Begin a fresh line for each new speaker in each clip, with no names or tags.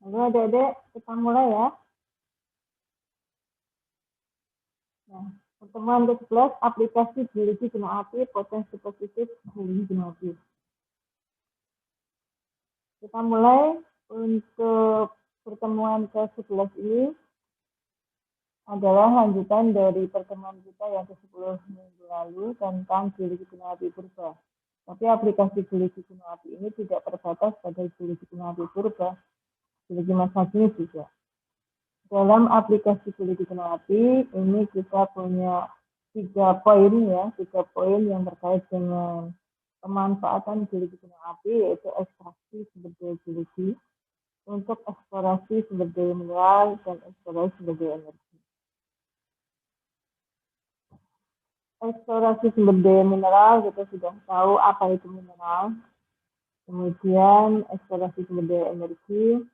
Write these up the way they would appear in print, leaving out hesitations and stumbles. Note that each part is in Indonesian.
Lalu adik-adik kita mulai ya. Nah, pertemuan ke-11 aplikasi biologi gunung api, potensi positif biologi gunung api. Kita mulai untuk pertemuan ke-11 ini adalah lanjutan dari pertemuan kita yang ke-10 minggu lalu tentang biologi gunung api purba. Tapi aplikasi biologi gunung api ini tidak terbatas pada biologi gunung api purba, biologi masa kini juga. Dalam aplikasi biologi gunung api ini kita punya 3 poin ya, 3 poin yang terkait dengan pemanfaatan biologi gunung api, yaitu ekstraksi sumber daya biologi, untuk eksplorasi sumber daya mineral, dan eksplorasi sumber daya energi. Eksplorasi sumber daya mineral, kita sudah tahu apa itu mineral. Kemudian eksplorasi sumber daya energi,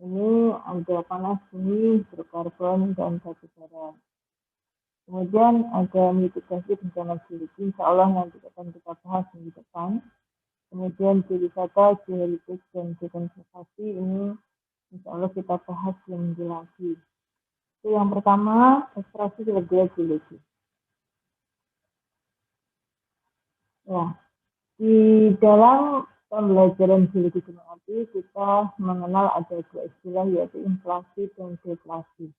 ini ada panas bumi, hidrokarbon, dan batu bara. Kemudian ada mitigasi bencana geologi, insya Allah nanti akan kita bahas minggu depan. Kemudian geowisata, geoheritage, dan geokonservasi ini insya Allah kita bahas minggu lagi. Itu yang pertama, ekstraksi sumber daya geologi. Ya, di dalam pembelajaran geologi gunung api kita mengenal ada 2 istilah, yaitu inflasi dan deflasi.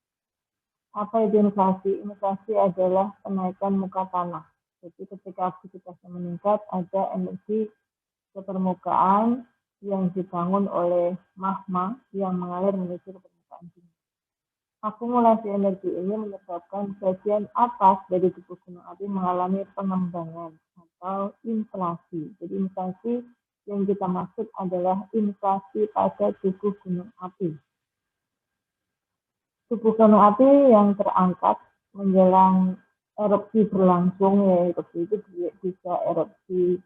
Apa itu inflasi? Inflasi adalah kenaikan muka tanah. Jadi ketika aktivitasnya meningkat, ada energi ke permukaan yang dibangun oleh magma yang mengalir menuju ke permukaan bumi. Akumulasi energi ini menyebabkan bagian atas dari tubuh gunung api mengalami pengembangan atau inflasi. Jadi inflasi yang kita maksud adalah inflasi pada tubuh gunung api. Tubuh gunung api yang terangkat menjelang erupsi berlangsung, ya erupsi itu bisa erupsi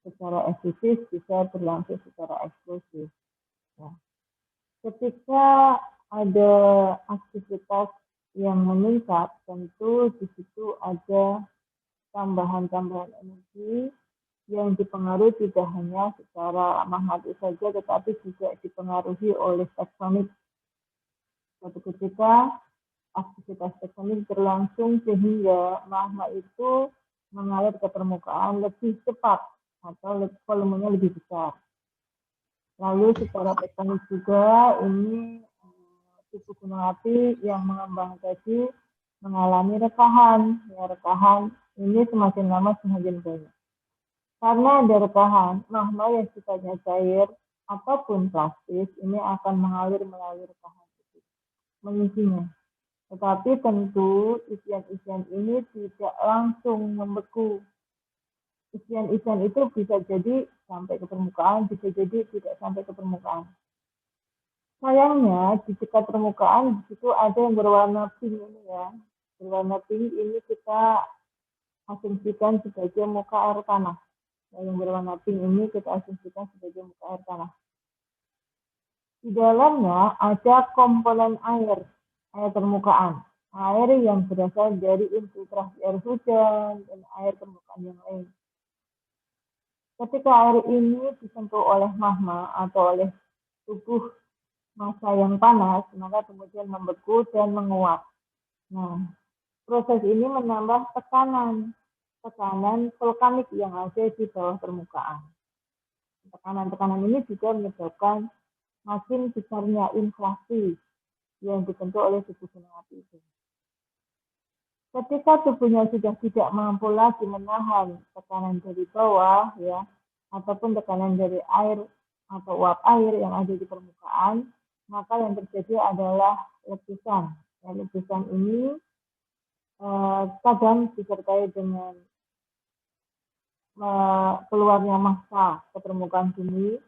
secara eksplosif, bisa berlangsung secara eksplosif. Ya. Ketika ada aktivitas yang meningkat, tentu di situ ada tambahan-tambahan energi yang dipengaruhi tidak hanya secara magmatis saja, tetapi juga dipengaruhi oleh tektonik. Suatu ketika aktivitas tektonik berlangsung sehingga magma itu mengalir ke permukaan lebih cepat atau volumenya lebih besar. Lalu secara tektonik juga ini tubuh gunung api yang mengembang tadi mengalami rekahan. Ya, rekahan ini semakin lama semakin banyak. Karena ada rekahan, magma yang sifatnya cair ataupun plastis ini akan mengalir melalui rekahan itu, mengisinya. Tetapi tentu isian-isian ini tidak langsung membeku. Isian-isian itu bisa jadi sampai ke permukaan, bisa jadi tidak sampai ke permukaan. Sayangnya di dekat permukaan di situ ada yang berwarna pink ini ya. Berwarna pink ini kita asumsikan sebagai muka air tanah. Yang berwarna pink ini kita asumsikan sebagai muka air tanah. Di dalamnya ada komponen air permukaan. Air yang berasal dari infiltrasi air hujan dan air permukaan yang lain. Ketika air ini disentuh oleh magma atau oleh tubuh massa yang panas, maka kemudian membeku dan menguap. Nah, proses ini menambah tekanan vulkanik yang ada di bawah permukaan. Tekanan-tekanan ini juga menyebabkan makin besarnya inflasi yang dibentuk oleh tubuh gunung api itu. Ketika tubuhnya sudah tidak mampu lagi menahan tekanan dari bawah, ya, ataupun tekanan dari air atau uap air yang ada di permukaan, maka yang terjadi adalah letusan. Ya, letusan ini kadang disertai dengan keluarnya massa ke permukaan bumi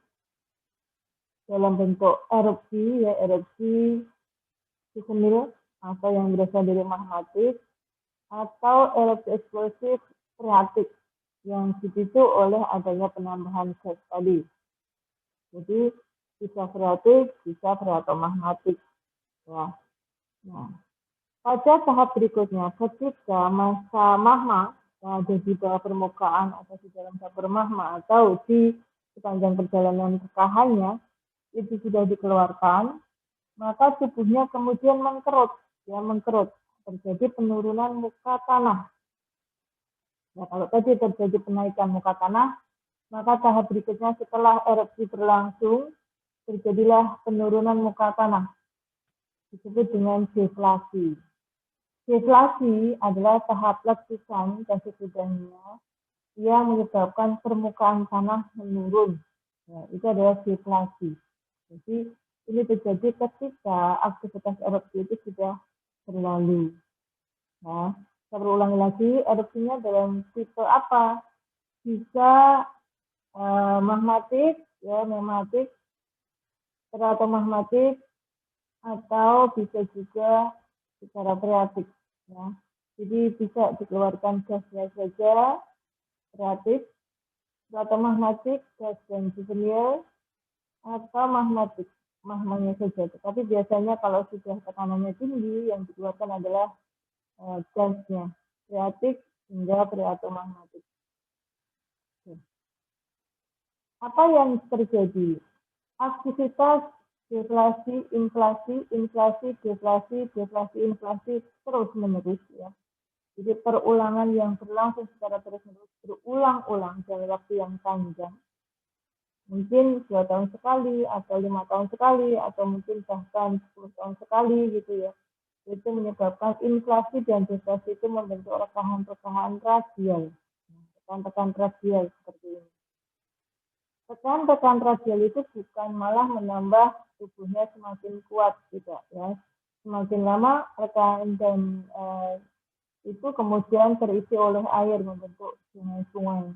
dalam bentuk erupsi, ya erupsi seismik atau yang berasal dari magmatik, atau erupsi eksplosif freatik yang dipicu oleh adanya penambahan gas tadi. Jadi bisa freatik, bisa freatomagmatik. Ya. Nah, pada tahap berikutnya, ketika massa magma yang ada di bawah permukaan atau di dalam dapur magma atau di sepanjang perjalanan rekahannya itu sudah dikeluarkan, maka tubuhnya kemudian mengkerut, ya mengkerut, terjadi penurunan muka tanah. Nah, kalau tadi terjadi penaikan muka tanah, maka tahap berikutnya setelah erupsi berlangsung, terjadilah penurunan muka tanah, disebut dengan deflasi. Deflasi adalah tahap letusan dan sesudahnya yang menyebabkan permukaan tanah menurun. Ya, itu adalah deflasi. Jadi ini terjadi ketika aktivitas erupsi itu sudah berlalu. Nah, saya berulangi lagi, erupsinya dalam tipe apa? Bisa magmatik, ya pneumatik, teratogmatik, atau bisa juga secara freatik. Ya. Jadi bisa dikeluarkan gasnya saja, freatik, teratogmatik, gas dan juvenil, atau magmatik, magmanya saja. Tapi biasanya kalau sudah tekanannya tinggi, yang dikeluarkan adalah gasnya, freatik hingga teratogmatik. Apa yang terjadi? Aktivitas deflasi, inflasi, inflasi, deflasi, deflasi, inflasi terus menerus ya. Jadi perulangan yang berlangsung secara terus menerus berulang-ulang dalam waktu yang panjang. Mungkin 2 tahun sekali atau 5 tahun sekali atau mungkin bahkan 10 tahun sekali gitu ya. Itu menyebabkan inflasi dan deflasi itu membentuk rekahan-rekahan radial. Rekahan radial seperti ini. Tekan radial itu bukan malah menambah tubuhnya semakin kuat, tidak ya. Semakin lama rekahan dan itu kemudian terisi oleh air membentuk sungai-sungai,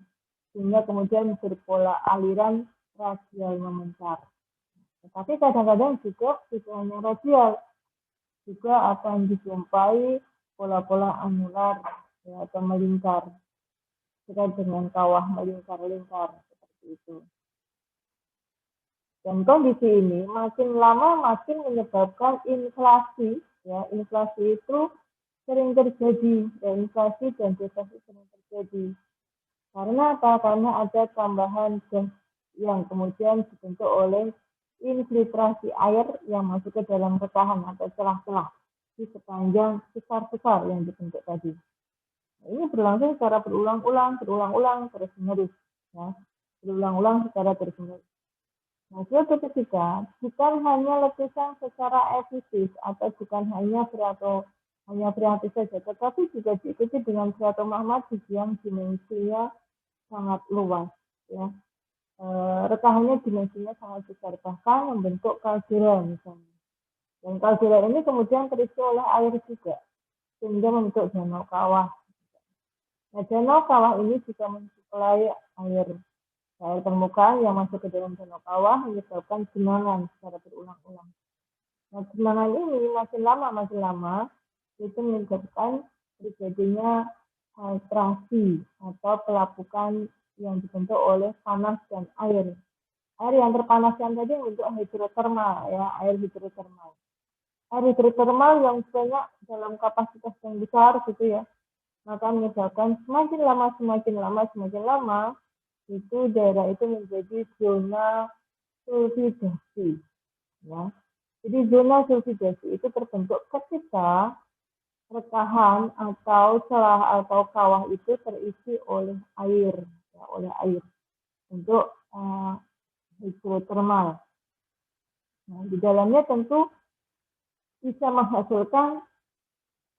sehingga kemudian berpola aliran radial memancar. Tetapi kadang-kadang juga tidak hanya radial, juga akan dijumpai pola-pola anular ya, atau melingkar, terkait dengan kawah melingkar-lingkar seperti itu. Dan kondisi ini makin lama makin menyebabkan inflasi, ya inflasi itu sering terjadi, dan inflasi dan deflasi sering terjadi. Karena apa? Karena ada tambahan gas yang kemudian dibentuk oleh infiltrasi air yang masuk ke dalam rekahan atau celah-celah di sepanjang besar-besar yang dibentuk tadi. Nah, ini berlangsung secara berulang-ulang terus-menerus, ya, berulang-ulang secara terus-menerus. Nah, suatu ketika bukan hanya letusan secara efisis atau bukan hanya freatik saja, tetapi juga diikuti dengan teratogmatik yang dimensinya sangat luas, ya. Rekahannya dimensinya sangat besar, bahkan membentuk kaldera misalnya. Dan kaldera ini kemudian terisi oleh air juga, sehingga membentuk danau kawah. Nah, danau kawah ini juga mensuplai air permukaan yang masuk ke dalam danau kawah menyebabkan genangan secara berulang-ulang. Nah, genangan ini makin lama itu menyebabkan terjadinya filtrasi atau pelapukan yang dibentuk oleh panas dan air. Air yang terpanaskan tadi untuk hidrotermal, ya, air hidrotermal. Air hidrotermal yang banyak dalam kapasitas yang besar gitu ya, maka menyebabkan semakin lama itu daerah itu menjadi zona sulfidasi, ya. Jadi zona sulfidasi itu terbentuk ketika rekahan atau celah atau kawah itu terisi oleh air, ya, oleh air untuk hidrotermal. Nah, di dalamnya tentu bisa menghasilkan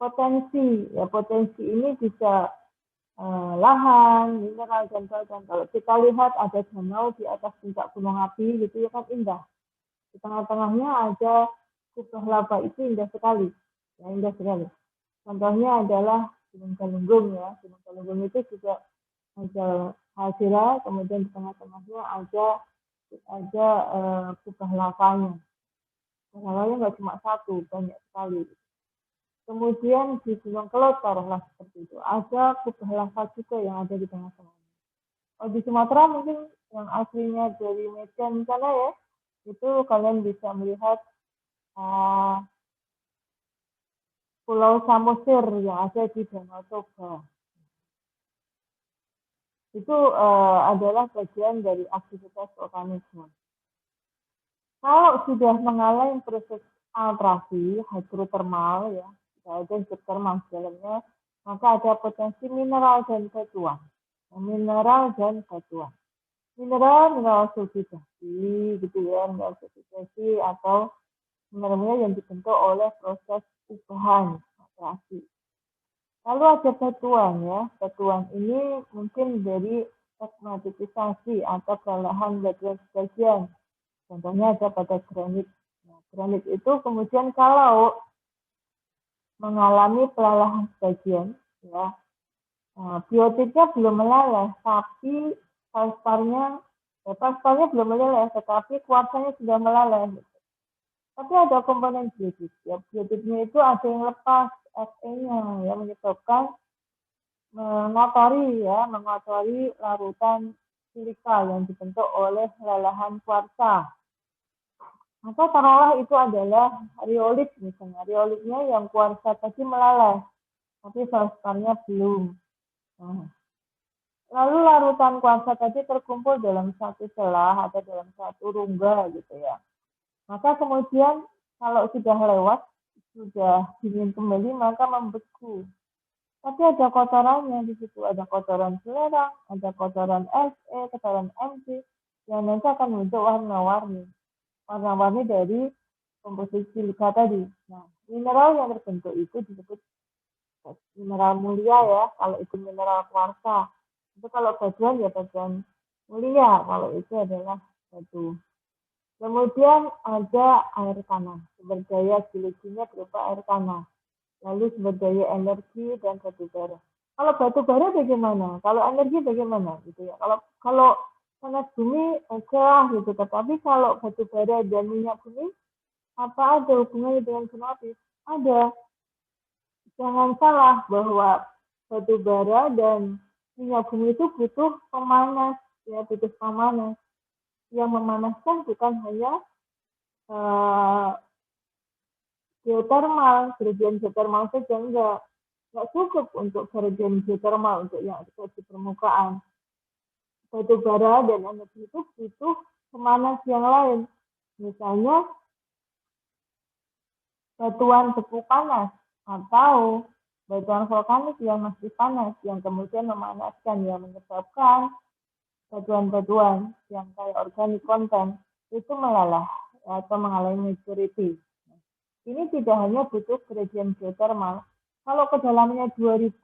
potensi, ya potensi ini bisa lahan, mineral, dan kalau kita lihat ada danau di atas puncak gunung api gitu ya kan indah. Di tengah-tengahnya ada kubah lava, itu indah sekali, ya indah sekali. Contohnya adalah Gunung Galunggung, ya. Gunung Galunggung itu juga ada Hasira, kemudian di tengah-tengahnya ada kubah lavanya. Lavanya nggak cuma satu, banyak sekali. Kemudian di Gunung Kelot taruhlah seperti itu. Ada kubah lava juga yang ada di tengah-tengah. Oh, di Sumatera mungkin yang aslinya dari Medan sana ya, itu kalian bisa melihat Pulau Samosir yang ada di Danau Toba. Itu adalah bagian dari aktivitas vulkanisme. Kalau sudah mengalami proses alterasi hidrotermal ya, ada hidrotermal di dalamnya, maka ada potensi mineral dan batuan. Mineral dan batuan. Mineral sulfidasi gitu ya, mineral sulfidasi atau mineral yang dibentuk oleh proses ubahan alterasi. Lalu ada batuan ya, batuan ini mungkin dari magmatisasi atau kelelahan batuan sebagian. Contohnya ada pada granit. Nah, granit itu kemudian kalau mengalami pelalahan sebagian, ya, biotitnya belum meleleh, tapi fosfornya, fosfornya belum meleleh, tetapi kuarsanya sudah meleleh. Tapi ada komponen biotit. Ya, biotitnya itu ada yang lepas Fe-nya, ya, menyebabkan mengotori larutan silika yang dibentuk oleh lelahan kuarsa. Maka taruhlah itu adalah riolit misalnya. Riolitnya yang kuarsa tadi meleleh, tapi fosfornya belum. Nah, lalu larutan kuarsa tadi terkumpul dalam satu celah atau dalam satu rongga gitu ya. Maka kemudian kalau sudah lewat, sudah dingin kembali, maka membeku. Tapi ada kotorannya di situ, ada kotoran selerang, ada kotoran Fe, kotoran Mg, yang nanti akan membentuk warna-warni. Warna-warni dari komposisi silika tadi. Nah, mineral yang terbentuk itu disebut mineral mulia ya, kalau itu mineral kuarsa. Itu kalau batuan ya batuan mulia, kalau itu adalah batu. Kemudian ada air tanah, sumber daya geologinya berupa air tanah. Lalu sumber daya energi dan batu bara. Kalau batu bara bagaimana? Kalau energi bagaimana? Gitu ya. Kalau panas bumi oke lah gitu. Tetapi kalau batu bara dan minyak bumi, apa ada hubungannya dengan gunung api? Ada. Jangan salah bahwa batu bara dan minyak bumi itu butuh pemanas, ya butuh pemanas. Yang memanaskan bukan hanya geothermal, gradient geothermal saja nggak cukup untuk gradient geothermal untuk yang ada di permukaan. Batu bara dan energi itu butuh pemanas yang lain. Misalnya batuan beku panas atau batuan vulkanik yang masih panas yang kemudian memanaskan yang menyebabkan batuan-batuan yang kayak organic content itu meleleh atau mengalami maturity. Ini tidak hanya butuh gradient geothermal. Kalau kedalamannya 2000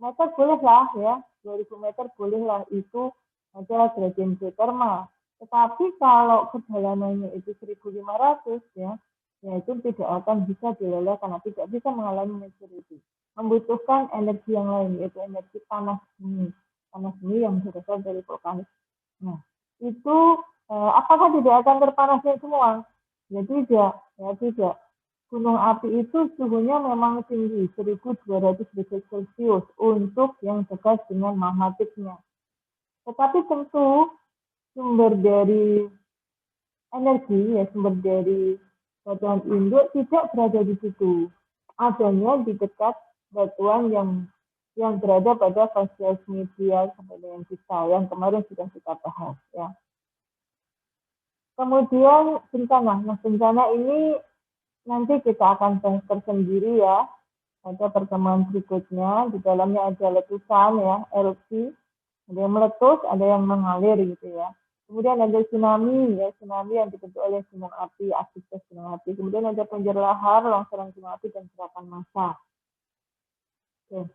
meter bolehlah ya, 2000 meter bolehlah itu adalah gradient geothermal. Tetapi kalau kedalamannya itu 1500 ya, ya itu tidak akan bisa dileleh karena tidak bisa mengalami maturity. Membutuhkan energi yang lain, yaitu energi panas bumi. Panas bumi yang berasal dari vulkanik. Nah, itu apakah tidak akan terpanasnya semua? Ya tidak, ya tidak. Gunung api itu suhunya memang tinggi, 1200 derajat Celcius untuk yang dekat dengan magmatiknya. Tetapi tentu sumber dari energi, ya sumber dari batuan induk tidak berada di situ. Adanya di dekat batuan yang berada pada fase media sampai dengan kita yang kemarin sudah kita bahas ya. Kemudian bencana. Nah, bencana ini nanti kita akan bahas tersendiri ya. Ada pertemuan berikutnya, di dalamnya ada letusan ya, erupsi, ada yang meletus, ada yang mengalir gitu ya. Kemudian ada tsunami ya, tsunami yang dibentuk oleh gunung api, aktivitas gunung api. Kemudian ada banjir lahar, longsoran gunung api, dan gerakan massa. Oke.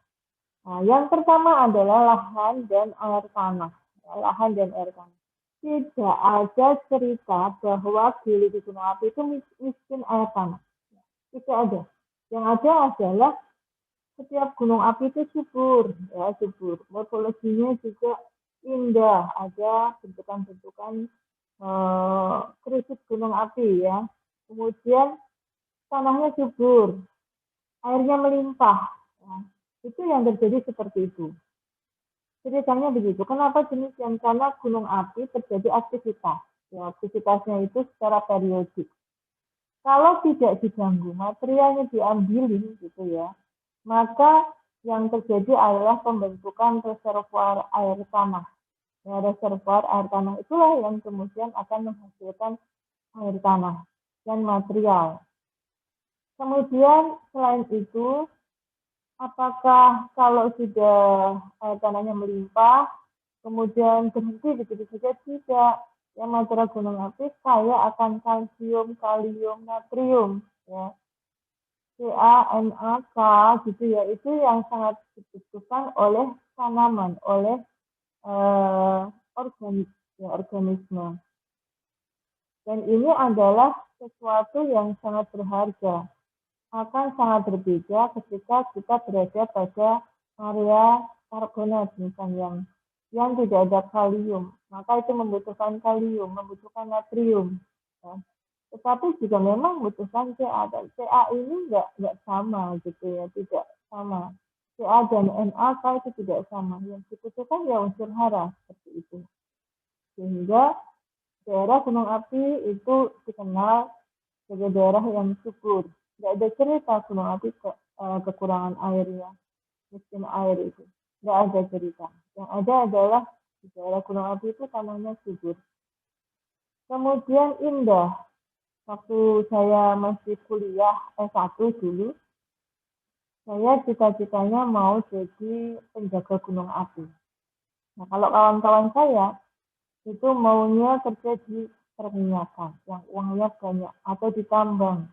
Nah, yang pertama adalah lahan dan air tanah. Lahan dan air tanah. Tidak ada cerita bahwa geologi gunung api itu miskin air tanah. Tidak ada. Yang ada adalah setiap gunung api itu subur, ya subur. Morfologinya juga indah, ada bentukan-bentukan kristal gunung api ya. Kemudian tanahnya subur, airnya melimpah. Ya. Itu yang terjadi seperti itu. Ceritanya begitu. Kenapa demikian? Karena gunung api terjadi aktivitas. Ya, aktivitasnya itu secara periodik. Kalau tidak diganggu, materialnya diambilin gitu ya, maka yang terjadi adalah pembentukan reservoir air tanah. Ya, reservoir air tanah itulah yang kemudian akan menghasilkan air tanah, dan material. Kemudian selain itu, apakah kalau sudah air tanahnya melimpah, kemudian berhenti begitu saja? Tidak. Yang material gunung api kaya akan kalsium, kalium, natrium, ya. CaNaK gitu ya, itu yang sangat dibutuhkan oleh tanaman, oleh organisme. Dan ini adalah sesuatu yang sangat berharga. Akan sangat berbeda ketika kita berada pada area karbonat, misalnya yang tidak ada kalium, maka itu membutuhkan kalium, membutuhkan natrium. Ya. Tetapi juga memang membutuhkan Ca, dan Ca ini nggak sama gitu ya, tidak sama. Ca dan NaK itu tidak sama. Yang dibutuhkan ya unsur hara seperti itu. Sehingga daerah gunung api itu dikenal sebagai daerah yang subur. Tidak ada cerita gunung api kekurangan airnya, miskin air itu. Tidak ada cerita. Yang ada adalah di daerah gunung api itu tanahnya subur. Kemudian indah. Waktu saya masih kuliah S1 dulu, saya cita-citanya mau jadi penjaga gunung api. Nah, kalau kawan-kawan saya itu maunya kerja di perminyakan, yang uangnya banyak, atau di tambang,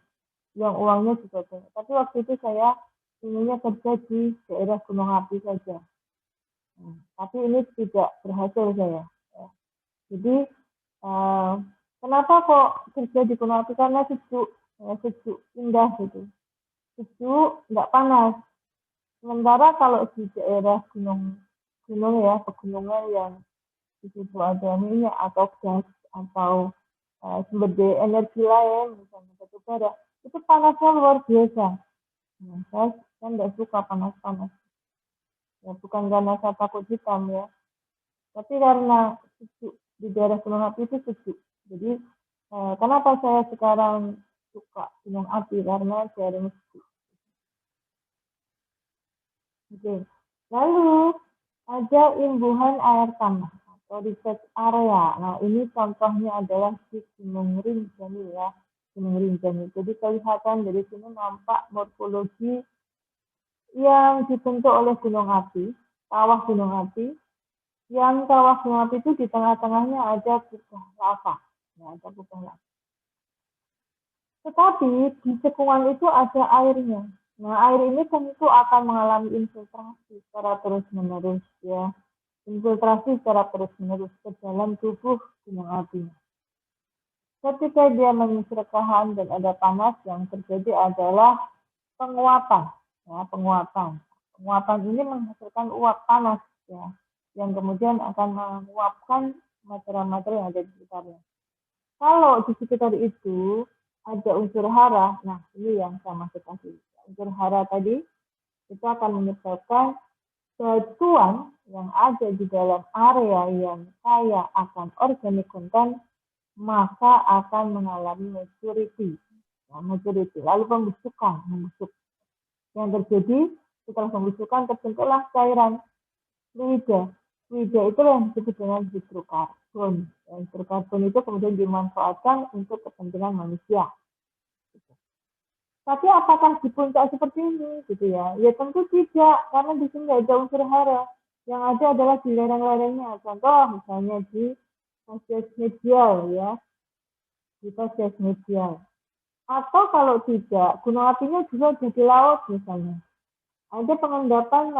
yang uangnya juga banyak. Tapi waktu itu saya inginnya kerja di daerah gunung api saja. Tapi ini tidak berhasil saya. Jadi kenapa kok kerja di gunung api? Karena sejuk, sejuk, indah gitu. Sejuk, nggak panas. Sementara kalau di daerah gunung ya, pegunungan yang di situ ada minyak atau gas atau sumber daya energi lain, misalnya batu bara, itu panasnya luar biasa. Nah, saya nggak suka panas-panas. Ya, bukan karena saya takut hitam ya, tapi karena sejuk di daerah gunung api itu sejuk. Jadi kenapa saya sekarang suka gunung api? Karena daerahnya sejuk. Oke. Lalu ada imbuhan air tanah atau research area. Nah, ini contohnya adalah di Gunung Rinjani ya, Gunung Rinjani. Jadi kelihatan dari sini nampak morfologi yang dibentuk oleh gunung api, kawah gunung api. Yang kawah gunung api itu di tengah-tengahnya ada kubah lava. Ya, ada kubah lava. Tetapi di cekungan itu ada airnya. Nah, air ini tentu akan mengalami infiltrasi secara terus-menerus ya. Infiltrasi secara terus-menerus ke dalam tubuh gunung api. Ketika dia menyerkahan dan ada panas, yang terjadi adalah penguapan. Ya, penguapan. Penguapan ini menghasilkan uap panas ya, yang kemudian akan menguapkan material-material yang ada di sekitarnya. Kalau di sekitar itu ada unsur hara, nah ini yang saya maksud tadi. Unsur hara tadi itu akan menyebabkan batuan yang ada di dalam area yang kaya akan organic content, maka akan mengalami maturity. Ya, maturity. Lalu pembusukan, membusuk. Yang terjadi setelah pembusukan terbentuklah cairan fluida. Fluida itu yang disebut dengan hidrokarbon. Hidrokarbon itu kemudian dimanfaatkan untuk kepentingan manusia. Tapi apakah di puncak seperti ini, gitu ya? Ya tentu tidak, karena di sini nggak ada unsur hara. Yang ada adalah di lereng-lerengnya. Contoh misalnya di fasies medial, ya, di fasies medial. Atau kalau tidak, gunung apinya juga di laut misalnya. Ada pengendapan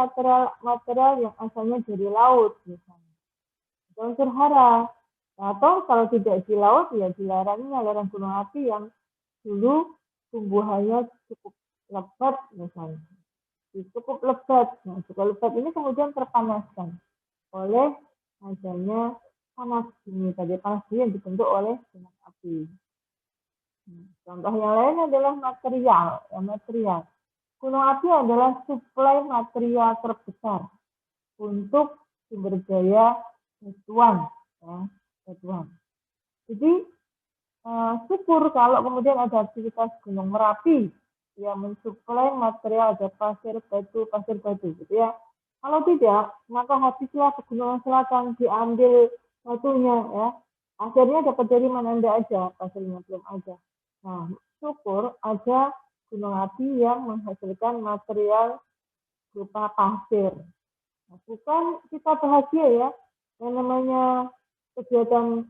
material yang asalnya dari laut misalnya. Ada unsur hara. Atau kalau tidak di laut, ya di lereng gunung api yang dulu tumbuhannya cukup lebat misalnya. Cukup lebat. Nah, cukup lebat ini kemudian terpanaskan oleh adanya panas bumi tadi, panas bumi yang dibentuk oleh gunung api. Contoh yang lain adalah material. Material. Gunung api adalah suplai material terbesar untuk sumber daya batuan. Ya, batuan. Jadi syukur kalau kemudian ada aktivitas Gunung Merapi yang mensuplai material, ada pasir batu gitu ya. Kalau tidak, maka habislah Pegunungan Selatan diambil batunya ya. Akhirnya dapat dari mana? Enggak ada, pasirnya belum ada. Nah, syukur ada gunung api yang menghasilkan material berupa pasir. Nah, bukan kita bahagia ya, yang namanya kegiatan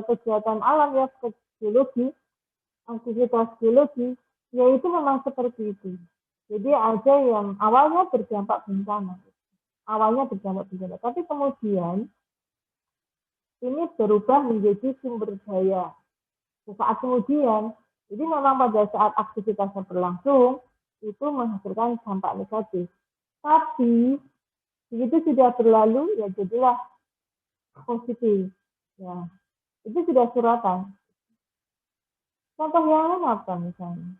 kegiatan alam ya, geologi, aktivitas geologi, yaitu memang seperti itu. Jadi ada yang awalnya berdampak bencana, tapi kemudian ini berubah menjadi sumber daya. Sesaat kemudian, jadi memang pada saat aktivitasnya berlangsung, itu menghasilkan dampak negatif. Tapi begitu sudah berlalu, ya jadilah positif. Ya, itu sudah suratan. Contoh yang lain apa misalnya?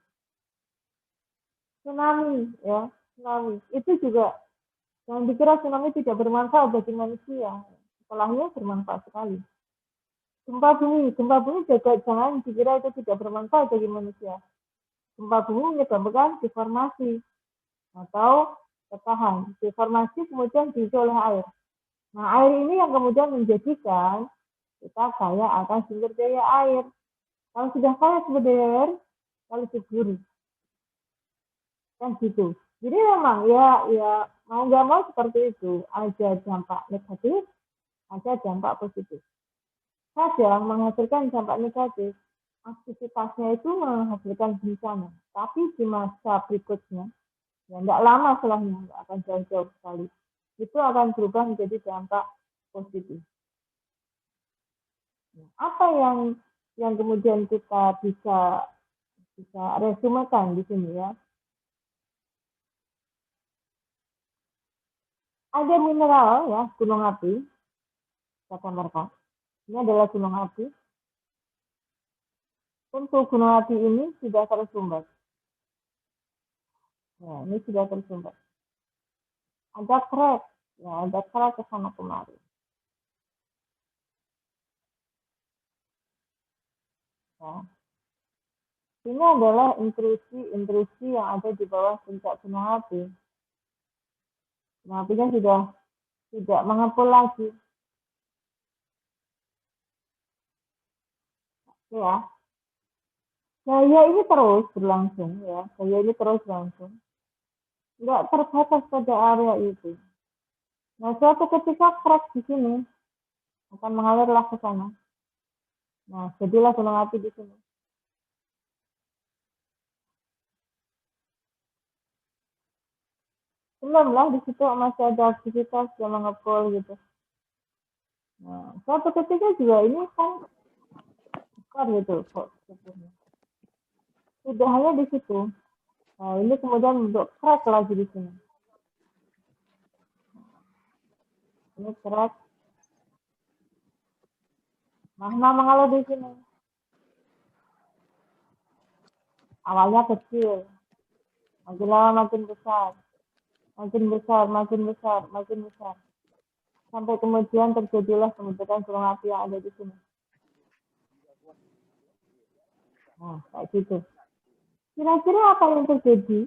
Tsunami, ya, tsunami. Itu juga yang dikira tsunami tidak bermanfaat bagi manusia. Setelahnya bermanfaat sekali. Gempa bumi juga jangan dikira itu tidak bermanfaat bagi manusia. Gempa bumi menyebabkan deformasi atau ketahan. Deformasi kemudian diisi oleh air. Nah, air ini yang kemudian menjadikan kita kaya akan sumber daya air. Kalau sudah kaya sumber daya air, lalu subur. Kan gitu. Jadi memang ya mau nggak mau seperti itu. Ada dampak negatif, ada dampak positif. Kadang menghasilkan dampak negatif, aktivitasnya itu menghasilkan bencana. Tapi di masa berikutnya, ya nggak lama setelahnya, nggak akan jauh-jauh sekali. Itu akan berubah menjadi dampak positif. Apa yang kemudian kita bisa resumekan di sini ya? Ada mineral ya, gunung api, saya gambarkan. Ini adalah gunung api. Tentu gunung api ini sudah tersumbat. Ya, ini sudah tersumbat. Ada crack, ya, ada crack ke sana kemari. Ya. Ini adalah intrusi yang ada di bawah puncak gunung api. Gunung apinya sudah tidak mengepul lagi. Ya, gaya ini terus berlangsung ya, gaya ini terus berlangsung. Nggak terbatas pada area itu. Nah, suatu ketika crack di sini akan mengalirlah ke sana. Nah, jadilah gunung api di sini. Belum lah, di situ masih ada aktivitas yang mengepul gitu. Nah, suatu ketika juga ini kan besar gitu kok. Tidak hanya di situ. Nah, ini kemudian bentuk crack lagi di sini. Ini crack. Magma mengalir di sini. Awalnya kecil. Makin lama makin besar. Makin besar, makin besar, makin besar. Sampai kemudian terjadilah pembentukan gunung api yang ada di sini. Nah, kayak gitu. Kira-kira apa yang terjadi?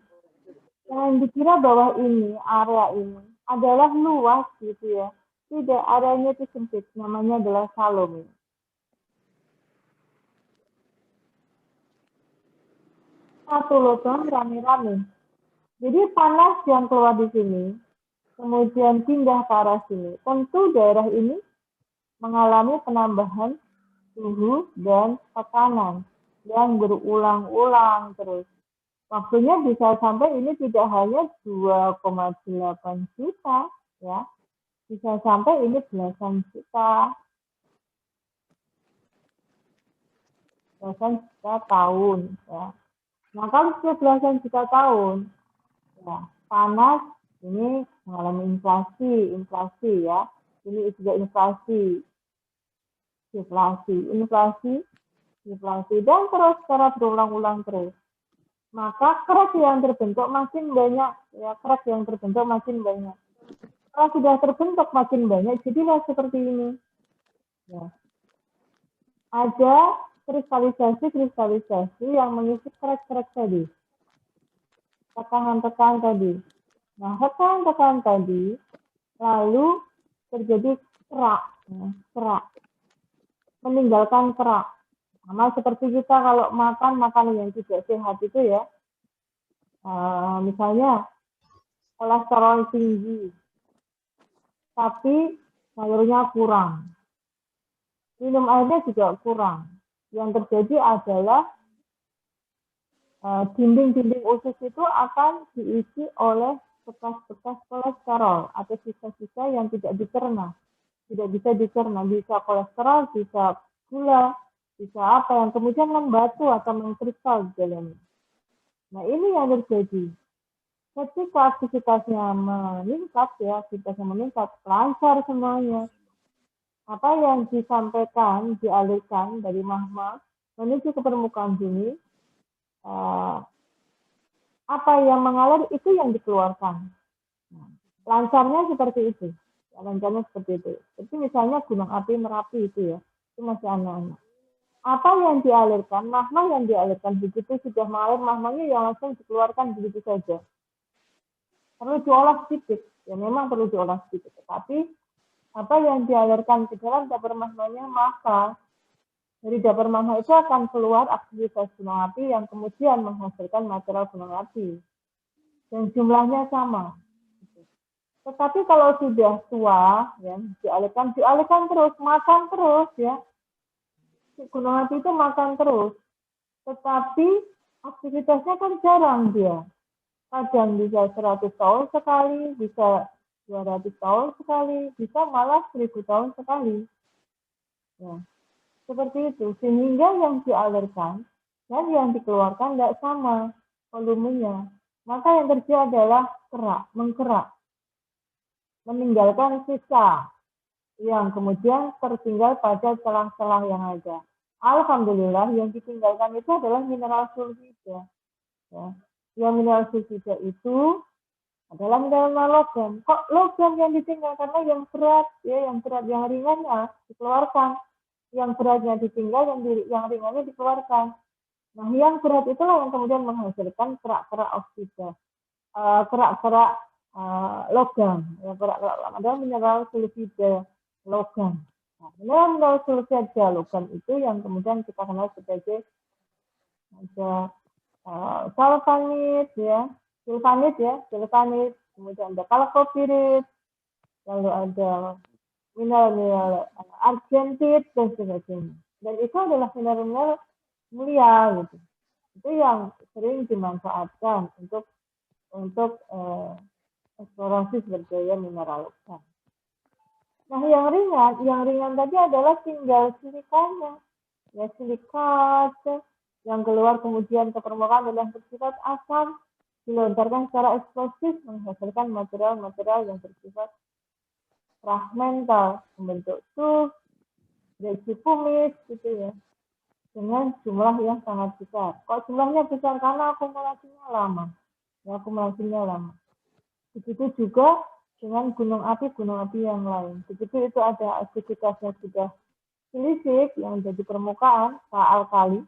Yang dikira bahwa ini, area ini, adalah luas gitu ya. Tidak, areanya itu sempit. Namanya adalah Salome. Satu lubang rame-rame. Jadi panas yang keluar di sini, kemudian pindah ke arah sini. Tentu daerah ini mengalami penambahan suhu dan tekanan yang berulang-ulang terus. Waktunya bisa sampai ini tidak hanya 2,8 juta, ya, bisa sampai ini belasan juta tahun, ya. Nah, kalau sudah belasan juta tahun, ya, panas ini mengalami inflasi ya. Ini juga inflasi, inflasi, dan terus secara berulang-ulang terus. Maka crack yang terbentuk makin banyak, ya, crack yang terbentuk makin banyak. Kalau sudah terbentuk makin banyak, jadilah seperti ini. Ya. Ada kristalisasi yang mengisi crack-crack tadi. Tekanan-tekanan tadi. Nah, tekanan-tekanan tadi lalu terjadi kerak, ya, kerak. meninggalkan kerak. Sama seperti kita kalau makan makanan yang tidak sehat itu ya, misalnya kolesterol tinggi, tapi sayurnya kurang, minum airnya juga kurang. Yang terjadi adalah dinding-dinding usus itu akan diisi oleh bekas-bekas kolesterol atau sisa-sisa yang tidak dicerna. Tidak bisa dicerna, bisa kolesterol, bisa gula, bisa apa yang kemudian membatu atau mengkristal di dalamnya. Nah ini yang terjadi. Ketika aktivitasnya meningkat ya, aktivitasnya meningkat, lancar semuanya. Apa yang disampaikan, dialirkan dari magma menuju ke permukaan bumi, apa yang mengalir itu yang dikeluarkan. Nah, lancarnya seperti itu. Lancarnya seperti itu. Jadi misalnya gunung api Merapi itu ya, itu masih anak-anak. Apa yang dialirkan, magma yang dialirkan begitu sudah mengalir magmanya yang langsung dikeluarkan begitu saja. Perlu diolah sedikit, ya memang perlu diolah sedikit. Tetapi apa yang dialirkan ke dalam dapur magmanya, maka dari dapur magma itu akan keluar aktivitas gunung api yang kemudian menghasilkan material gunung api. Dan jumlahnya sama. Tetapi kalau sudah tua, ya, dialirkan terus, makan terus, ya. Gunung api itu makan terus. Tetapi aktivitasnya kan jarang dia. Kadang bisa 100 tahun sekali, bisa 200 tahun sekali, bisa malah 1000 tahun sekali. Ya. Seperti itu, sehingga yang dialirkan dan yang dikeluarkan tidak sama volumenya. Maka yang terjadi adalah kerak, mengkerak, meninggalkan sisa yang kemudian tertinggal pada celah-celah yang ada. Alhamdulillah yang ditinggalkan itu adalah mineral sulfida. Ya. Yang mineral sulfida itu adalah mineral logam. Kok logam yang ditinggal? Karena yang berat, ya, yang berat, yang ringannya dikeluarkan. Yang beratnya ditinggal, yang ringannya dikeluarkan. Nah, yang berat itulah yang kemudian menghasilkan kerak-kerak oksida, kerak-kerak logam. Ya, kerak-kerak logam adalah mineral sulfida logam. Nah, mineral sulfida logam itu yang kemudian kita kenal sebagai ada sulfanit, ya, sulfanit, kemudian ada kalkopirit, lalu ada mineral argentit dan sebagainya. Dan itu adalah mineral mulia gitu. Itu yang sering dimanfaatkan untuk eksplorasi sumber daya mineral logam. Nah, yang ringan tadi adalah tinggal silikanya. Ya, silikat yang keluar kemudian ke permukaan adalah bersifat asam, dilontarkan secara eksplosif menghasilkan material-material yang bersifat fragmental, membentuk tuff, reaksi kumis gitu ya, dengan jumlah yang sangat besar. Kok jumlahnya besar? Karena akumulasinya lama. Ya, akumulasinya lama. Begitu juga dengan gunung api yang lain. Begitu itu ada aktivitasnya sudah silisik yang jadi permukaan, Ka alkali,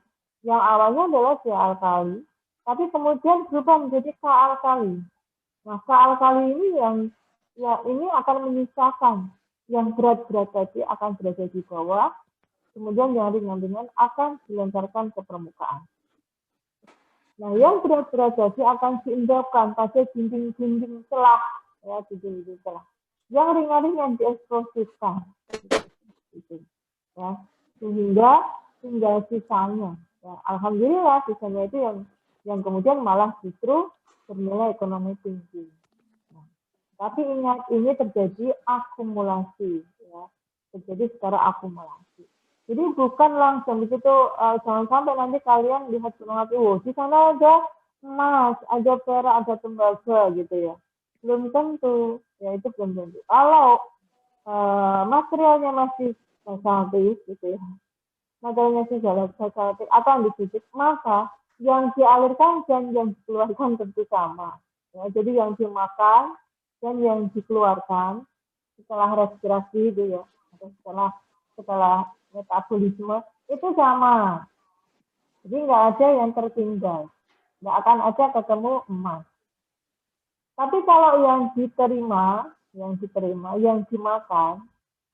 yang awalnya adalah Ca alkali, tapi kemudian berubah menjadi Ka alkali. Nah, Ka alkali ini ini akan menyisakan yang berat-berat tadi akan berada di bawah, kemudian yang ringan-ringan akan dilontarkan ke permukaan. Nah, yang berat-berat tadi akan diendapkan pada dinding-dinding celah, ya, dinding-dinding celah. Yang ringan-ringan dieksplosifkan, gitu. Ya, sehingga tinggal sisanya. Ya, alhamdulillah sisanya itu yang kemudian malah justru bernilai ekonomi tinggi. Nah, tapi ingat ini terjadi akumulasi, ya, terjadi secara akumulasi. Jadi bukan langsung begitu, jangan sampai nanti kalian lihat gunung api, di sana ada emas, ada perak, ada tembaga gitu ya. Belum tentu, ya itu belum tentu. Kalau materialnya masih basaltik gitu ya, materialnya sudah basaltik atau yang dididik, maka yang dialirkan dan yang dikeluarkan tentu sama. Ya, jadi yang dimakan dan yang dikeluarkan setelah respirasi itu ya, atau setelah metabolisme itu sama. Jadi nggak ada yang tertinggal, nggak akan ada ketemu emas. Tapi kalau yang diterima, yang dimakan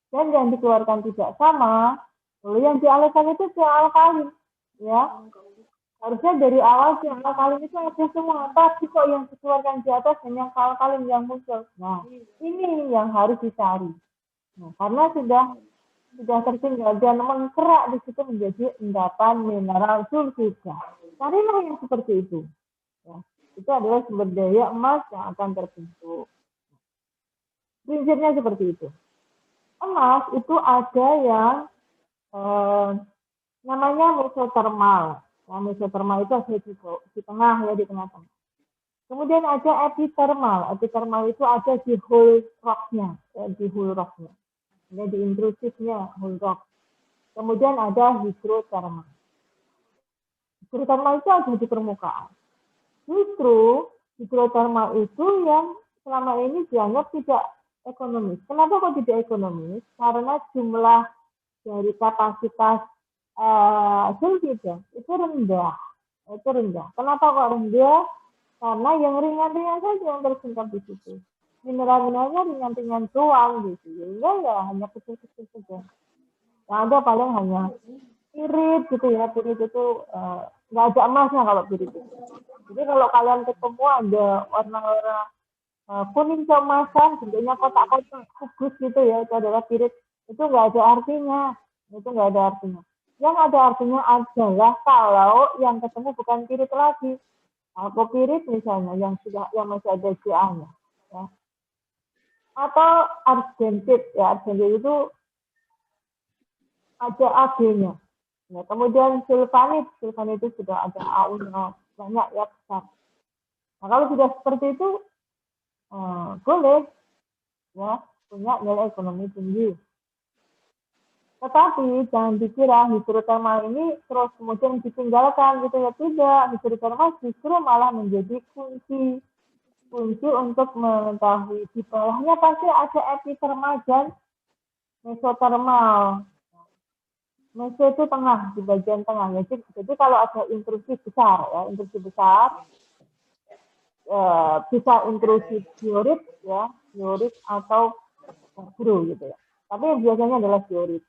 dan yang dikeluarkan tidak sama, Lalu yang dialihkan itu siang alkalin, ya. Harusnya dari awal siang alkalin itu ada semua, tapi kok yang dikeluarkan di atas hanya alkalin yang muncul. Nah, ini yang harus dicari. Nah, karena sudah tertinggal dan mengkerak di situ menjadi endapan mineral sulfida. Carilah yang seperti itu. Ya, itu adalah sumber daya emas yang akan terbentuk. Prinsipnya seperti itu. Emas itu ada yang namanya mesotermal. Nah, mesotermal itu ada di tengah ya, di tengah-tengah. Kemudian ada epithermal. Epithermal itu ada di whole rock-nya, ya, di whole rock-nya. Ya, di intrusifnya whole rock. Kemudian ada hidrotermal. Hidrotermal itu ada di permukaan. Justru hidrotermal itu yang selama ini dianggap tidak ekonomis. Kenapa kok tidak ekonomis? Karena jumlah dari kapasitas sulfida itu rendah. Itu rendah. Kenapa kok rendah? Karena yang ringan-ringan saja yang tersingkap di situ. Mineral-mineralnya ringan-ringan doang gitu. Ya, ya hanya kecil-kecil saja. Yang ada paling hanya pirit gitu ya. Pirit itu nggak ada emasnya kalau pirit itu. Jadi kalau kalian ketemu ada warna-warna kuning keemasan, bentuknya kotak-kotak kubus gitu ya, itu adalah pirit. Itu nggak ada artinya. Itu nggak ada artinya. Yang ada artinya adalah kalau yang ketemu bukan pirit lagi. Alkopirit misalnya yang masih ada CA-nya. Ya. Atau argentit. Ya, argentit itu ada AG-nya. Ya, kemudian sulfanit itu sudah ada AU-nya banyak ya besar. Nah, kalau sudah seperti itu boleh ya punya nilai ekonomi tinggi. Tetapi jangan dikira hidrotermal ini terus kemudian ditinggalkan gitu ya, tidak. Hidrotermal justru malah menjadi kunci untuk mengetahui di bawahnya pasti ada epithermal dan mesotermal. Meso itu tengah, di bagian tengah. Jadi kalau ada intrusi besar ya, intrusi besar bisa intrusi diorit ya, diorit atau bro gitu ya. Tapi yang biasanya adalah diorit.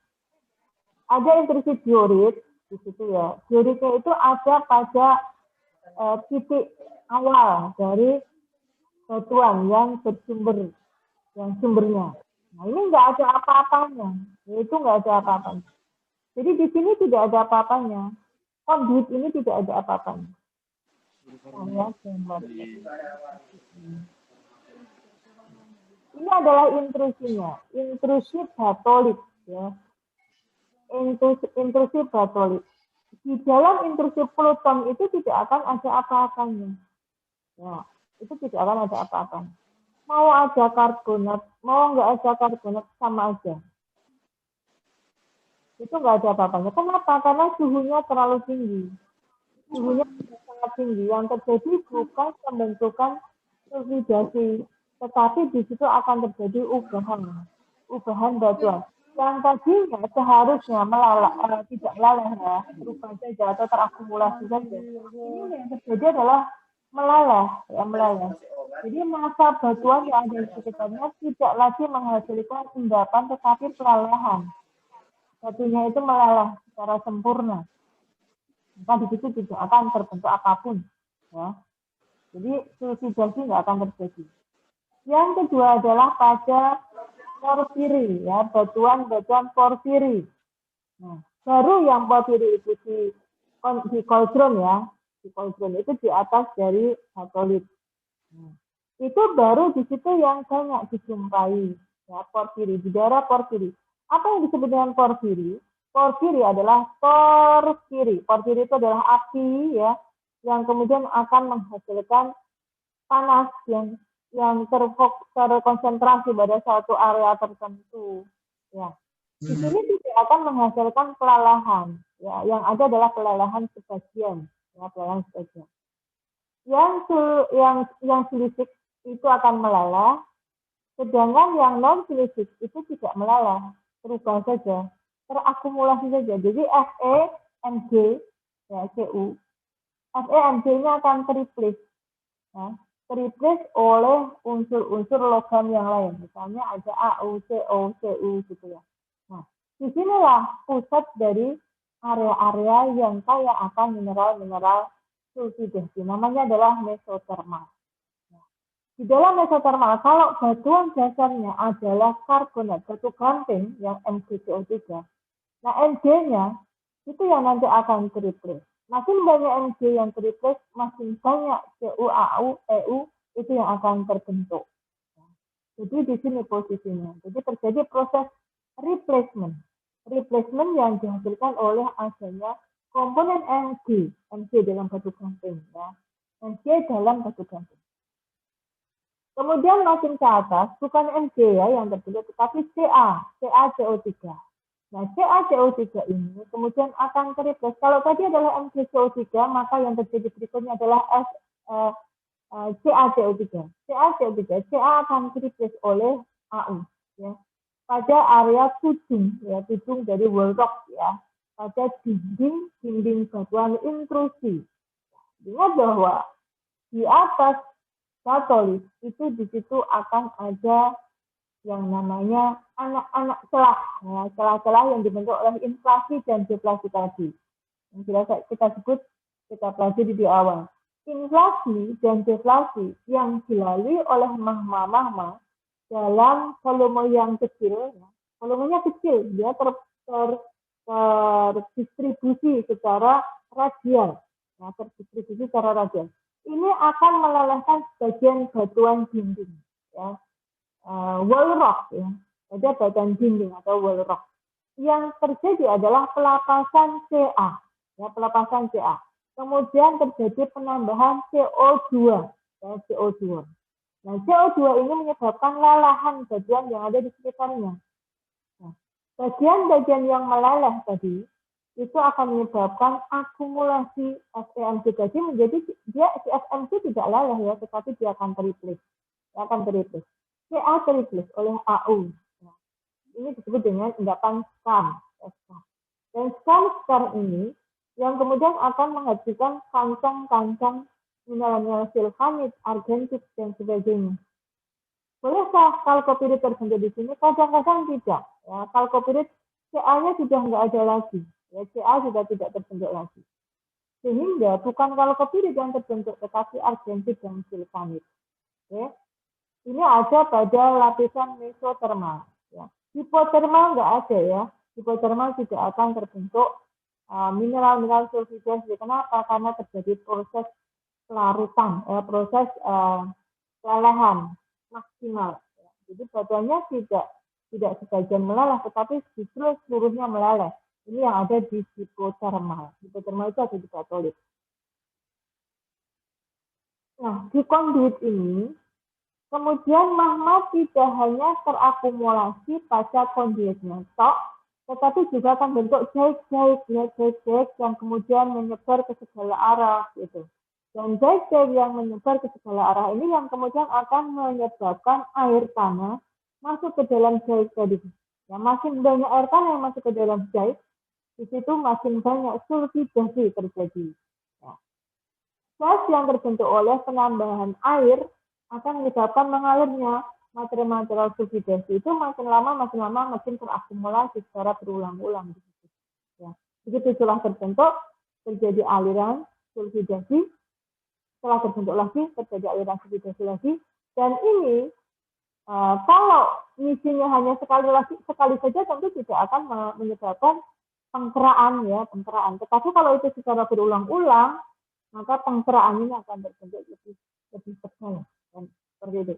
Ada intrusi diorit di situ ya. Dioritnya itu ada pada titik awal dari batuan yang bersumber, yang sumbernya. Nah ini nggak ada apa-apanya, itu nggak ada apa-apanya. Jadi di sini tidak ada apa-apanya. Konduit ini tidak ada apa-apanya. Ini adalah intrusinya, intrusi batolit ya. Intrusi batolit. Di dalam intrusi pluton itu tidak akan ada apa-apanya. Ya, itu tidak akan ada apa-apanya. Mau ada karbonat, mau nggak ada karbonat sama aja. Itu nggak ada apa-apanya. Kenapa? Karena suhunya terlalu tinggi. Suhunya sangat tinggi. Yang terjadi bukan pembentukan sulfidasi, tetapi di situ akan terjadi ubahan batuan. Yang tadinya seharusnya tidak melaleh ya, berubah saja atau terakumulasi saja. Ini yang terjadi adalah melaleh. Jadi massa batuan yang ada di sekitarnya tidak lagi menghasilkan endapan, tetapi pelalehan. Batunya itu meleleh secara sempurna. Maka di situ tidak akan terbentuk apapun. Ya. Jadi sulfidasi nggak akan terjadi. Yang kedua adalah pada porfiri, ya, batuan porfiri. Nah, baru yang porfiri itu di cauldron ya, di cauldron itu di atas dari batolit. Nah, itu baru di situ yang banyak dijumpai, ya, porfiri, di daerah porfiri. Apa yang disebut dengan porfiri? Porfiri adalah porfiri. Porfiri itu adalah api ya, yang kemudian akan menghasilkan panas yang terkonsentrasi pada satu area tertentu. Ya. Di sini tidak akan menghasilkan pelalahan. Ya, yang ada adalah pelalahan sebagian. Ya, pelalahan sebagian. Yang silisik itu akan meleleh, sedangkan yang non silisik itu tidak meleleh, terubah saja, terakumulasi saja. Jadi Fe, Mg, ya, Cu, Fe, Mg-nya akan terreplace. Ya, terreplace oleh unsur-unsur logam yang lain. Misalnya ada AU, CO, Cu gitu ya. Nah, Disinilah pusat dari area-area yang kaya akan mineral-mineral sulfidasi. Namanya adalah mesotermal. Di dalam mesotermal, kalau batuan dasarnya adalah karbonat, batu gamping yang MgCO3, nah Mg-nya itu yang nanti akan terreplace. Makin banyak Mg yang terreplace, makin banyak CuAu, Eu itu yang akan terbentuk. Jadi di sini posisinya. Jadi terjadi proses replacement. Replacement yang dihasilkan oleh adanya komponen Mg dalam batu gamping. Ya. Mg dalam batu gamping. Kemudian makin ke atas, bukan Mg ya yang terbentuk, tetapi CaCO3. Nah, CaCO3 ini kemudian akan terreplace. Kalau tadi adalah MgCO3, maka yang terjadi berikutnya adalah CaCO3. Ca akan terreplace oleh Au. Ya. Pada area tujung, ya tujung dari wall rock ya, pada dinding batuan intrusi. Ingat bahwa di atas batolit itu di situ akan ada yang namanya anak-anak celah, ya, celah-celah yang dibentuk oleh inflasi dan deflasi tadi. Yang sudah kita sebut, kita pelajari di awal. Inflasi dan deflasi yang dilalui oleh magma-magma dalam volume yang kecil, ya, volumenya kecil, dia terdistribusi secara radial, ya, terdistribusi secara radial. Ini akan melelehkan sebagian batuan dinding, ya, wall rock, ya, ada batuan dinding atau wall rock. Yang terjadi adalah pelapasan Ca, ya, pelapasan Ca. Kemudian terjadi penambahan CO2, ya, CO2. Nah, CO2 ini menyebabkan lelahan bagian yang ada di sekitarnya. Nah, bagian-bagian yang meleleh tadi itu akan menyebabkan akumulasi SEMC tadi menjadi dia SEMC tidak leleh ya, tetapi dia akan terreplace. Dia akan terreplace. Ca terreplace oleh Au. Nah, ini disebut dengan endapan skam. Dan skam ini yang kemudian akan menghasilkan kantong-kantong mineral silvanit, argentit, dan sebagainya. Bolehkah kalkopirit terbentuk di sini? Kadang-kadang tidak. Ya, kalkopirit Ca-nya sudah nggak ada lagi. Ya, Ca sudah tidak terbentuk lagi. Sehingga bukan kalkopirit yang terbentuk, tetapi argentit dan silvanit. Oke. Ini ada pada lapisan mesotermal. Ya. Hipotermal nggak ada ya. Hipotermal tidak akan terbentuk mineral-mineral sulfidasi. Kenapa? Karena terjadi proses pelarutan, proses lelehan maksimal. Ya. Jadi badannya tidak sebagian meleleh, tetapi justru seluruhnya meleleh. Ini yang ada di hipotermal. Hipotermal itu ada di batolit. Nah, di konduit ini, kemudian magma tidak hanya terakumulasi pada konduitnya, tetapi juga akan bentuk jaik-jaik yang kemudian menyebar ke segala arah, gitu. Dan jaik-jaik yang menyebar ke segala arah ini yang kemudian akan menyebabkan air tanah masuk ke dalam jaik tadi. Ya, makin banyak air tanah yang masuk ke dalam jaik, di situ makin banyak sulfidasi terjadi. Ya. Gas yang terbentuk oleh penambahan air akan menyebabkan mengalirnya material-material sulfidasi itu makin lama makin terakumulasi secara berulang-ulang. Ya. Begitu telah terbentuk, terjadi aliran sulfidasi, setelah terbentuk lagi, terjadi aliran sulfidasi lagi, dan ini kalau misinya hanya sekali saja tentu tidak akan menyebabkan pengkeraan ya, pengkeraan. Tetapi kalau itu secara berulang-ulang, maka pengkeraan ini akan terbentuk lebih tebal dan seperti itu.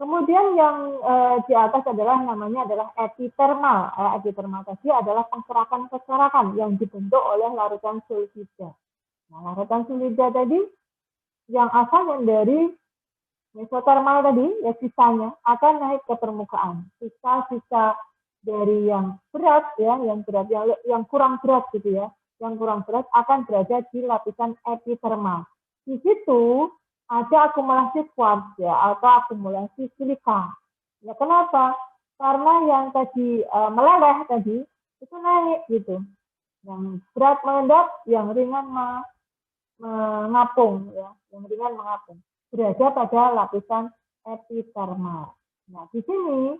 Kemudian yang di atas namanya adalah epitermal. Epitermal tadi adalah pengkerakan yang dibentuk oleh larutan sulfida. Nah, larutan sulfida tadi yang asalnya dari mesotermal tadi, ya sisanya akan naik ke permukaan. Sisa-sisa dari yang berat ya, yang kurang berat gitu ya, yang kurang berat akan berada di lapisan epitermal. Di situ ada akumulasi quartz ya, atau akumulasi silika. Ya kenapa? Karena yang tadi meleleh tadi itu naik gitu. Yang berat mengendap, yang ringan mengapung ya, yang ringan mengapung. Berada pada lapisan epitermal. Nah, di sini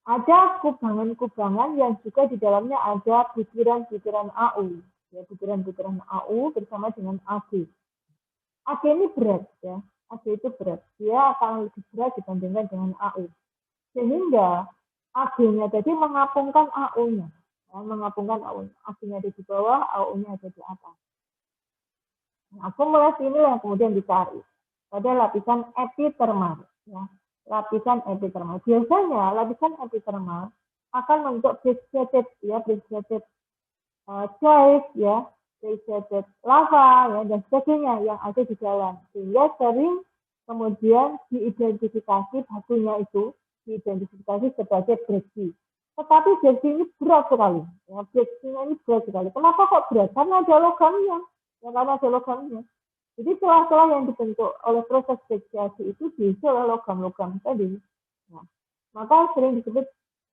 Ada kubangan-kubangan yang juga di dalamnya ada butiran-butiran AU. Ya, butiran-butiran AU bersama dengan AG. AG ini berat ya. AG itu berat. Dia akan lebih berat dibandingkan dengan AU. Sehingga AG-nya tadi mengapungkan AU-nya. Ya, mengapungkan AU-nya. AG-nya ada di bawah, AU-nya ada di atas. Nah, akumulasi ini yang kemudian dicari pada lapisan epitermal. Ya. Lapisan epitermal. Biasanya lapisan epitermal akan membentuk base-shaded ya, base-shaded cair ya, base-shaded lava ya dan sebagainya yang ada di dalam. Sehingga sering kemudian diidentifikasi batunya itu diidentifikasi sebagai breksi. Tetapi breksi ini berat sekali. Ya, breksinya ini berat sekali. Kenapa kok berat? Karena ada logamnya. Ya, karena ada logamnya. Jadi celah-celah yang dibentuk oleh proses breksiasi itu diisi oleh logam-logam tadi. Nah, maka sering disebut,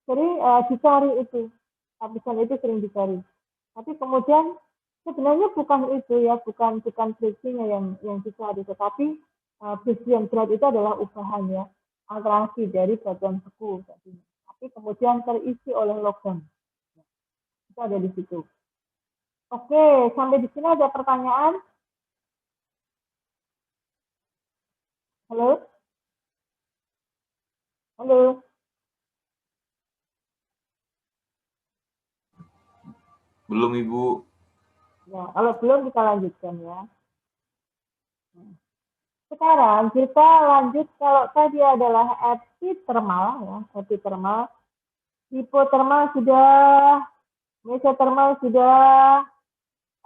sering dicari itu. Lapisan itu sering dicari. Tapi kemudian sebenarnya bukan itu ya, bukan breksinya yang dicari, tetapi breksi yang berat itu adalah ubahannya, alterasi dari batuan beku. Tapi kemudian terisi oleh logam. Itu ada di situ. Oke, sampai di sini ada pertanyaan? Halo? Halo?
Belum, Ibu.
Ya, kalau belum kita lanjutkan ya. Sekarang kita lanjut kalau tadi adalah epithermal ya, epithermal, hipotermal sudah, mesotermal sudah,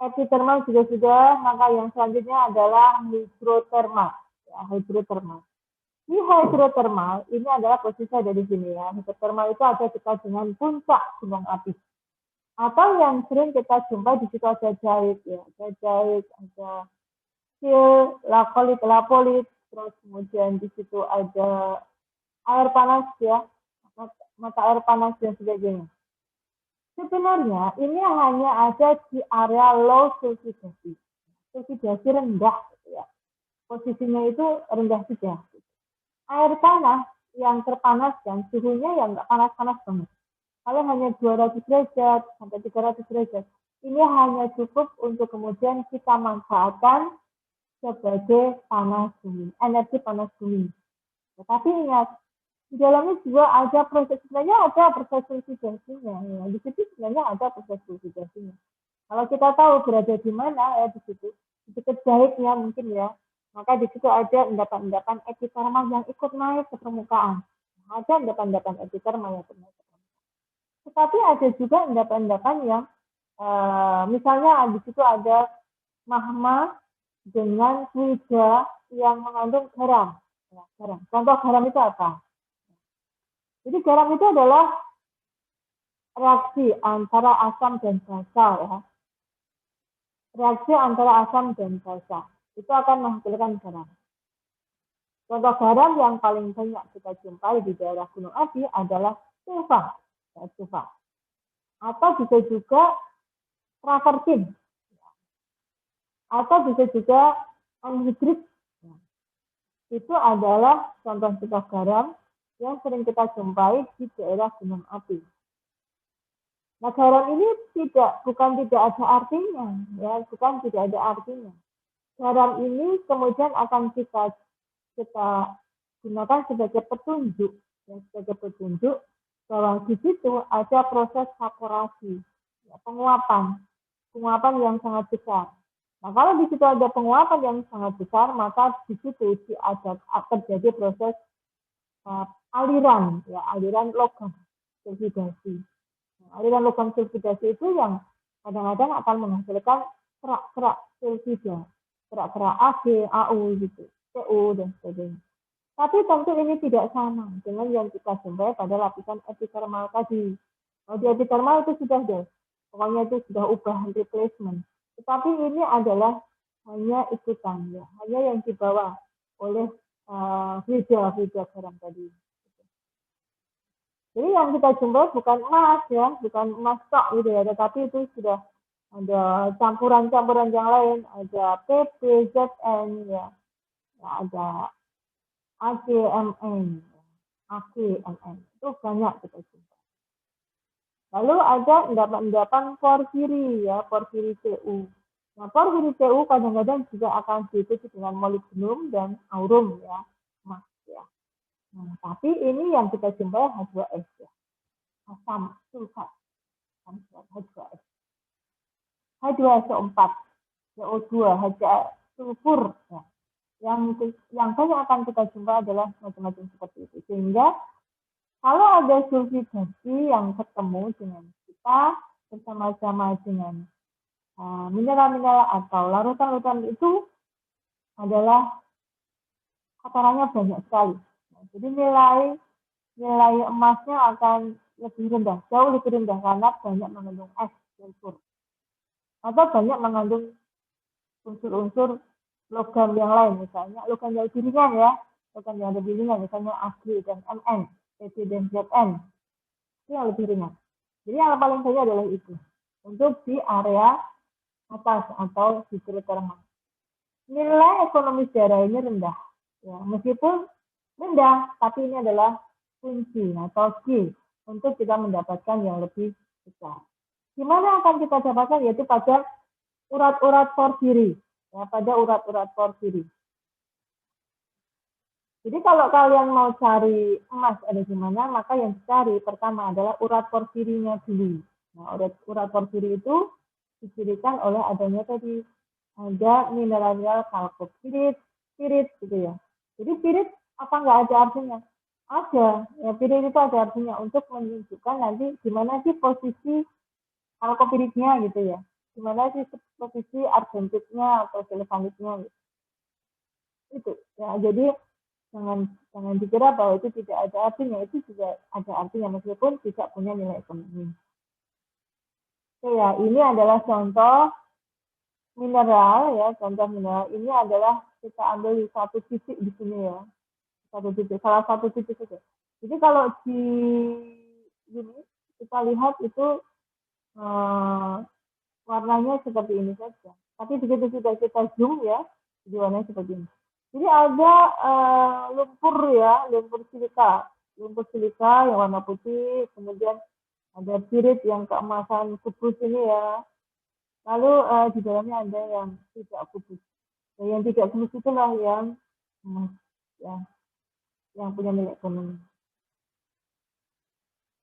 epithermal juga sudah, maka yang selanjutnya adalah hidrotermal. Ya, hidrotermal. Di hidrotermal ini adalah posisi ada di sini ya. Hidrotermal itu ada dekat dengan puncak gunung api. Atau yang sering kita jumpa di situ ada jahit ya, ada jahit, ada sil, lapolit, terus kemudian di situ ada air panas ya, mata air panas dan sebagainya. Sebenarnya ini hanya ada di area low sulfidasi, sulfidasi rendah gitu ya. Posisinya itu rendah juga. Air panas yang terpanaskan suhunya yang nggak panas-panas banget. Kalau hanya 200 derajat sampai 300 derajat, ini hanya cukup untuk kemudian kita manfaatkan sebagai panas bumi, energi panas bumi. Tetapi ingat, di dalamnya juga ada proses, sebenarnya ada proses sulfidasinya. Ya. Di situ sebenarnya ada proses sulfidasinya. Kalau kita tahu berada di mana ya di situ, di dekat jahitnya mungkin ya, maka di situ ada endapan-endapan epithermal yang ikut naik ke permukaan. Ada endapan-endapan epithermal yang ikut naik ke permukaan. Tetapi ada juga endapan-endapan yang misalnya di situ ada magma dengan fluida yang mengandung garam. Ya, garam. Contoh garam itu apa? Jadi garam itu adalah reaksi antara asam dan basa ya. Reaksi antara asam dan basa itu akan menghasilkan garam. Contoh garam yang paling banyak kita jumpai di daerah gunung api adalah tufa, ya, tufa. Atau bisa juga travertin, atau bisa juga anhidrit. Itu adalah contoh-contoh garam yang sering kita jumpai di daerah gunung api. Nah, garam ini bukan tidak ada artinya, ya, bukan tidak ada artinya. Garam ini kemudian akan kita gunakan sebagai petunjuk, ya, sebagai petunjuk bahwa di situ ada proses evaporasi, ya, penguapan yang sangat besar. Nah, kalau di situ ada penguapan yang sangat besar, maka di situ terjadi proses aliran, ya, aliran logam sulfidasi. Nah, aliran logam sulfidasi itu yang kadang-kadang akan menghasilkan kerak-kerak sulfida, kerak-kerak Ag, AU gitu, CO dan sebagainya. Tapi tentu ini tidak sama dengan yang kita jumpai pada lapisan epithermal tadi. Kalau di epithermal itu sudah deh, pokoknya itu sudah ubahan replacement. Tetapi ini adalah hanya ikutan, ya, hanya yang dibawa oleh fluida garam tadi. Jadi yang kita jumpai bukan emas ya, bukan emas tok gitu ya, tetapi itu sudah ada campuran-campuran yang lain, ada PP, ZN ya, ada ACMN, Ag, Mn. Itu banyak kita jumpa. Lalu ada endapan-endapan porfiri ya, porfiri Cu. Nah, porfiri Cu kadang-kadang juga akan diikuti dengan molibdenum dan aurum ya, emas ya. Nah, tapi ini yang kita jumpai H2S ya, asam sulfat, H2S, H2SO4, CO2, H sulfur ya. Yang banyak akan kita jumpa adalah macam-macam seperti itu. Sehingga kalau ada sulfidasi yang ketemu dengan kita bersama-sama dengan mineral-mineral atau larutan-larutan itu adalah kotorannya banyak sekali. Nah, jadi nilai emasnya akan lebih rendah, jauh lebih rendah karena banyak mengandung es sulfur atau banyak mengandung unsur-unsur logam yang lain, misalnya logam yang lebih ringan ya, logam yang lebih ringan, misalnya Ag dan Mn, Pb dan Zn, itu yang lebih ringan. Jadi yang paling banyak adalah itu, untuk di area atas atau di hidrotermal. Nilai ekonomis darah ini rendah, ya, meskipun rendah, tapi ini adalah kunci atau key untuk kita mendapatkan yang lebih besar. Gimana akan kita dapatkan? Yaitu pada urat-urat porfiri, ya, pada urat-urat porfiri. Jadi kalau kalian mau cari emas ada di mana, maka yang dicari pertama adalah urat porfirinya dulu. Nah, urat porfiri itu dicirikan oleh adanya tadi ada mineral kalkopirit, pirit gitu ya. Jadi pirit apa nggak ada artinya? Ada. Ya, pirit itu ada artinya untuk menunjukkan nanti di mana sih posisi kalkopiritnya gitu ya. Di mana sih posisi argentitnya atau silvanitnya gitu. Itu. Ya, jadi jangan dikira bahwa itu tidak ada artinya, itu juga ada artinya meskipun tidak punya nilai ekonomi. Oke ya, ini adalah contoh mineral ya, contoh mineral ini adalah kita ambil di satu titik di sini ya, satu titik, salah satu titik saja. Jadi kalau di ini kita lihat itu warnanya seperti ini saja. Tapi begitu sudah kita zoom ya, jadi warnanya seperti ini. Jadi ada lumpur ya, lumpur silika yang warna putih, kemudian ada pirit yang keemasan kubus ini ya. Lalu di dalamnya ada yang tidak kubus. Nah, yang tidak kubus itulah yang punya nilai ekonomi.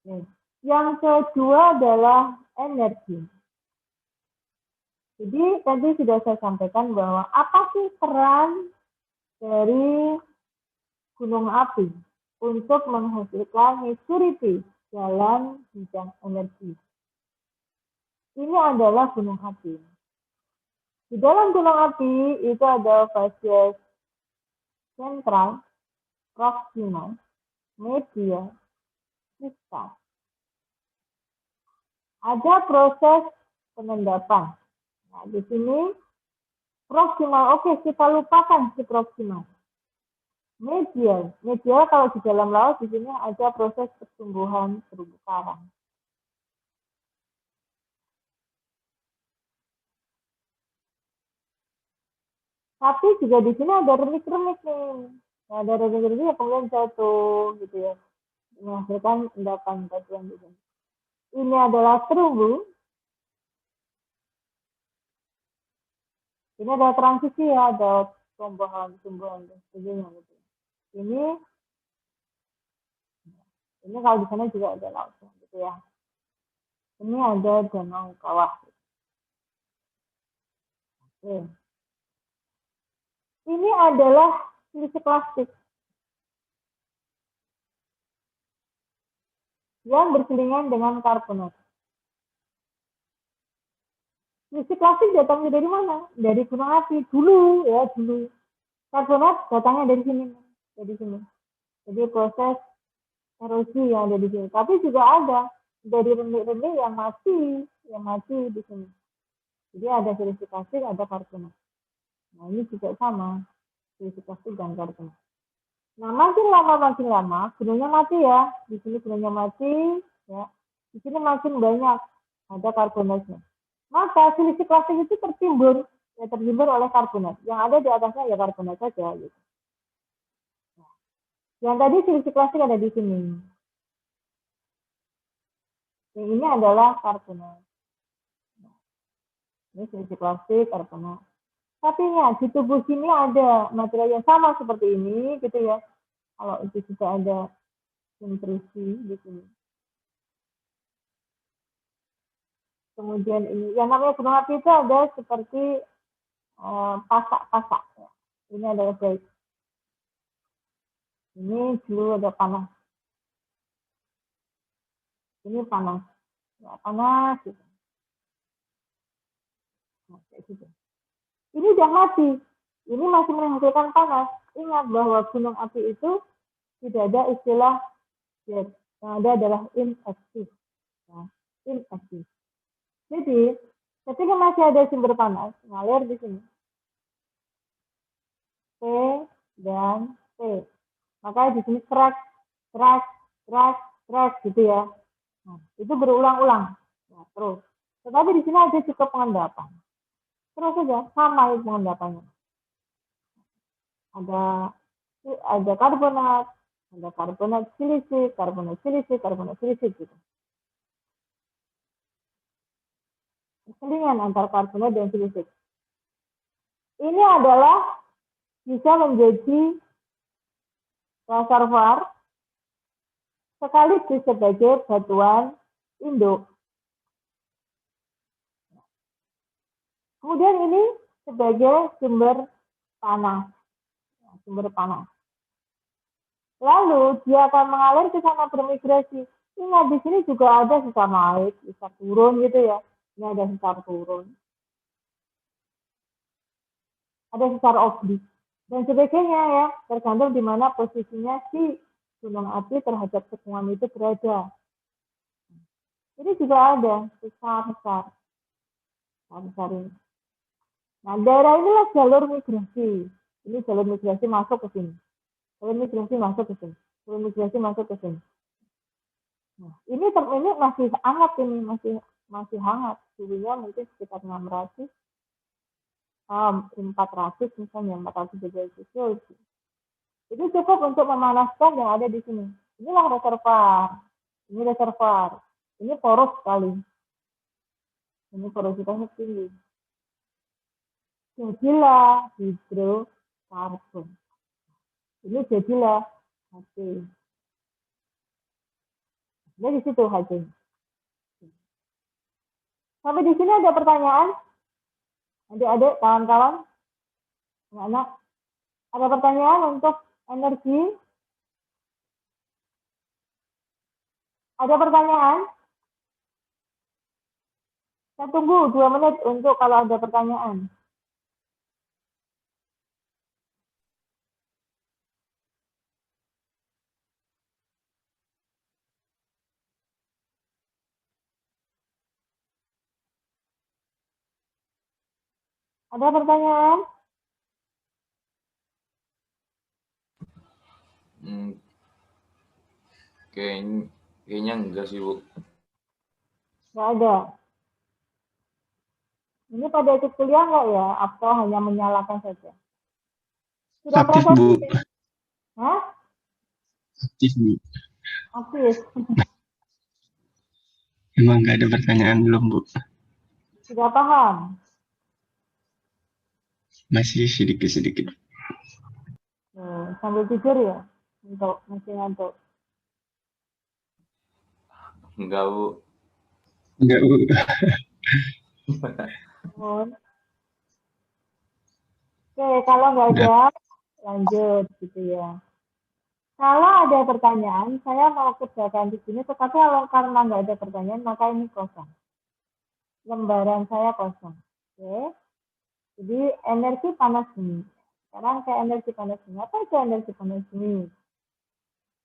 Oke. Yang kedua adalah energi. Jadi tadi sudah saya sampaikan bahwa apa sih peran dari gunung api untuk menghasilkan maturity dalam bidang energi. Ini adalah gunung api. Di dalam gunung api itu ada fase sentral, proximal, medial, distal. Ada proses pengendapan. Nah, di sini proximal, oke, kita lupakan si proximal. Medial kalau di dalam laut di sini ada proses pertumbuhan terumbu karang. Tapi juga di sini ada remik-remik nih. Nah, ada remik-remik yang kemudian jatuh gitu ya, menghasilkan endapan batuan di sini. Ini adalah terumbu. Ini ada transisi ya, ada tumbuhan dan sebagainya gitu. Ini kalau di sana juga ada laut gitu ya. Ini ada danau kawah. Oke. Ini adalah silisi plastik yang berselingan dengan karbonat. Silisi plastik datangnya dari mana? Dari gunung api dulu ya, dulu. Karbonat datangnya dari sini. Jadi proses erosi yang ada di sini. Tapi juga ada dari remik-remik yang mati di sini. Jadi ada silisi plastik, ada karbonat. Nah, ini juga sama, silisi plastik dan karbonat. Nah, makin lama gunungnya mati ya. Di sini gunungnya mati ya. Di sini makin banyak ada karbonatnya. Maka silisi plastik itu tertimbun oleh karbonat. Yang ada di atasnya ya karbonat saja gitu. Yang tadi siliksi klasik ada di sini. Yang ini adalah karbonat. Ini siliksi klasik, karbonat. Tapi ya, di tubuh sini ada material yang sama seperti ini, gitu ya. Kalau itu juga ada intrusi di sini. Kemudian ini, yang namanya gunung api itu ada seperti pasak-pasak. Ini adalah guys. Ini dulu ada panas. Ini panas. Ya, panas gitu. Nah, kayak gitu. Ini udah mati. Ini masih menghasilkan panas. Ingat bahwa gunung api itu tidak ada istilah dead. Yang ada adalah inaktif. Ya, inaktif. Jadi, ketika masih ada sumber panas, ngalir di sini. P dan P. Maka di sini keras, keras, keras, keras gitu ya. Nah, itu berulang-ulang. Nah, terus. Tetapi di sini ada juga pengendapan. Terus saja, sama itu pengendapannya. Ada karbonat, ada karbonat silisik, karbonat silisik, karbonat silisik gitu. Perselingan antara karbonat dan silisik. Ini adalah bisa menjadi reservoir sekaligus sebagai batuan induk. Kemudian ini sebagai sumber panas. Sumber panas. Lalu dia akan mengalir ke sana bermigrasi. Ingat di sini juga ada sesar naik, sesar turun gitu ya. Ini ada sesar turun. Ada sesar oblik dan sebagainya ya, tergantung di mana posisinya si gunung api terhadap cekungan itu berada. Ini juga ada sesar-sesar ini. Nah, daerah inilah jalur migrasi. Ini jalur migrasi masuk ke sini. Jalur migrasi masuk ke sini. Jalur migrasi masuk ke sini. Nah, ini masih hangat ini, masih hangat. Suhunya mungkin sekitar 400 misalnya 400 derajat Celcius. Itu cukup untuk memanaskan yang ada di sini. Inilah reservoir. Ini reservoir. Ini poros sekali. Ini porositasnya tinggi. Jadilah hidrokarbon. Ini jadilah H. Ini di situ H. Sampai di sini ada pertanyaan? Adik-adik, kawan-kawan, anak-anak, ada pertanyaan untuk energi? Ada pertanyaan? Saya tunggu 2 menit untuk kalau ada pertanyaan. Ada pertanyaan?
Kayaknya enggak sih, Bu.
Nggak ada. Ini pada ikut kuliah nggak ya? Atau hanya menyalakan saja? Sudah
Aktif,
proses?
Bu.
Hah?
Aktif, Bu.
Aktif.
Emang nggak ada pertanyaan belum, Bu?
Sudah paham?
Masih sedikit-sedikit.
Sambil tidur ya? Masih ngantuk.
Enggak, Bu.
Enggak, Bu.
Oke, kalau nggak ada, lanjut gitu ya. Kalau ada pertanyaan, saya mau kerjakan di sini, tetapi kalau karena nggak ada pertanyaan, maka ini kosong. Lembaran saya kosong. Oke. Jadi energi panas bumi. Sekarang ke energi panas bumi. Apa itu energi panas bumi?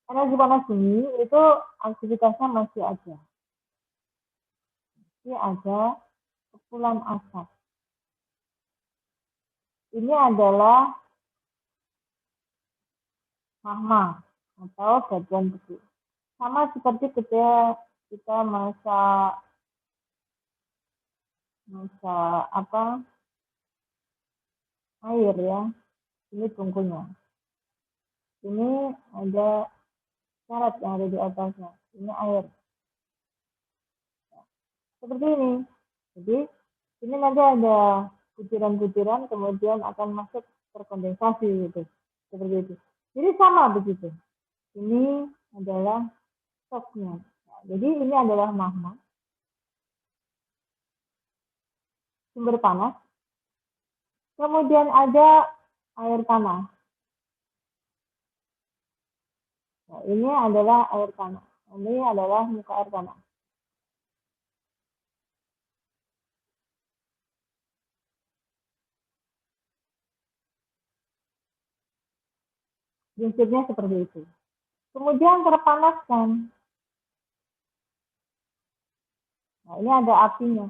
Energi panas bumi itu aktivitasnya masih ada. Masih ada kepulan asap. Ini adalah magma atau batuan besi. Sama seperti ketika kita masak air ya. Ini tungkunya. Ini ada syarat yang ada di atasnya. Ini air. Seperti ini. Jadi ini nanti ada butiran-butiran kemudian akan masuk terkondensasi gitu. Seperti itu. Jadi sama begitu. Ini adalah stoknya. Nah, jadi ini adalah magma. Sumber panas. Kemudian ada air tanah. Nah, ini adalah air tanah. Ini adalah muka air tanah. Prinsipnya seperti itu. Kemudian terpanaskan. Nah, ini ada apinya.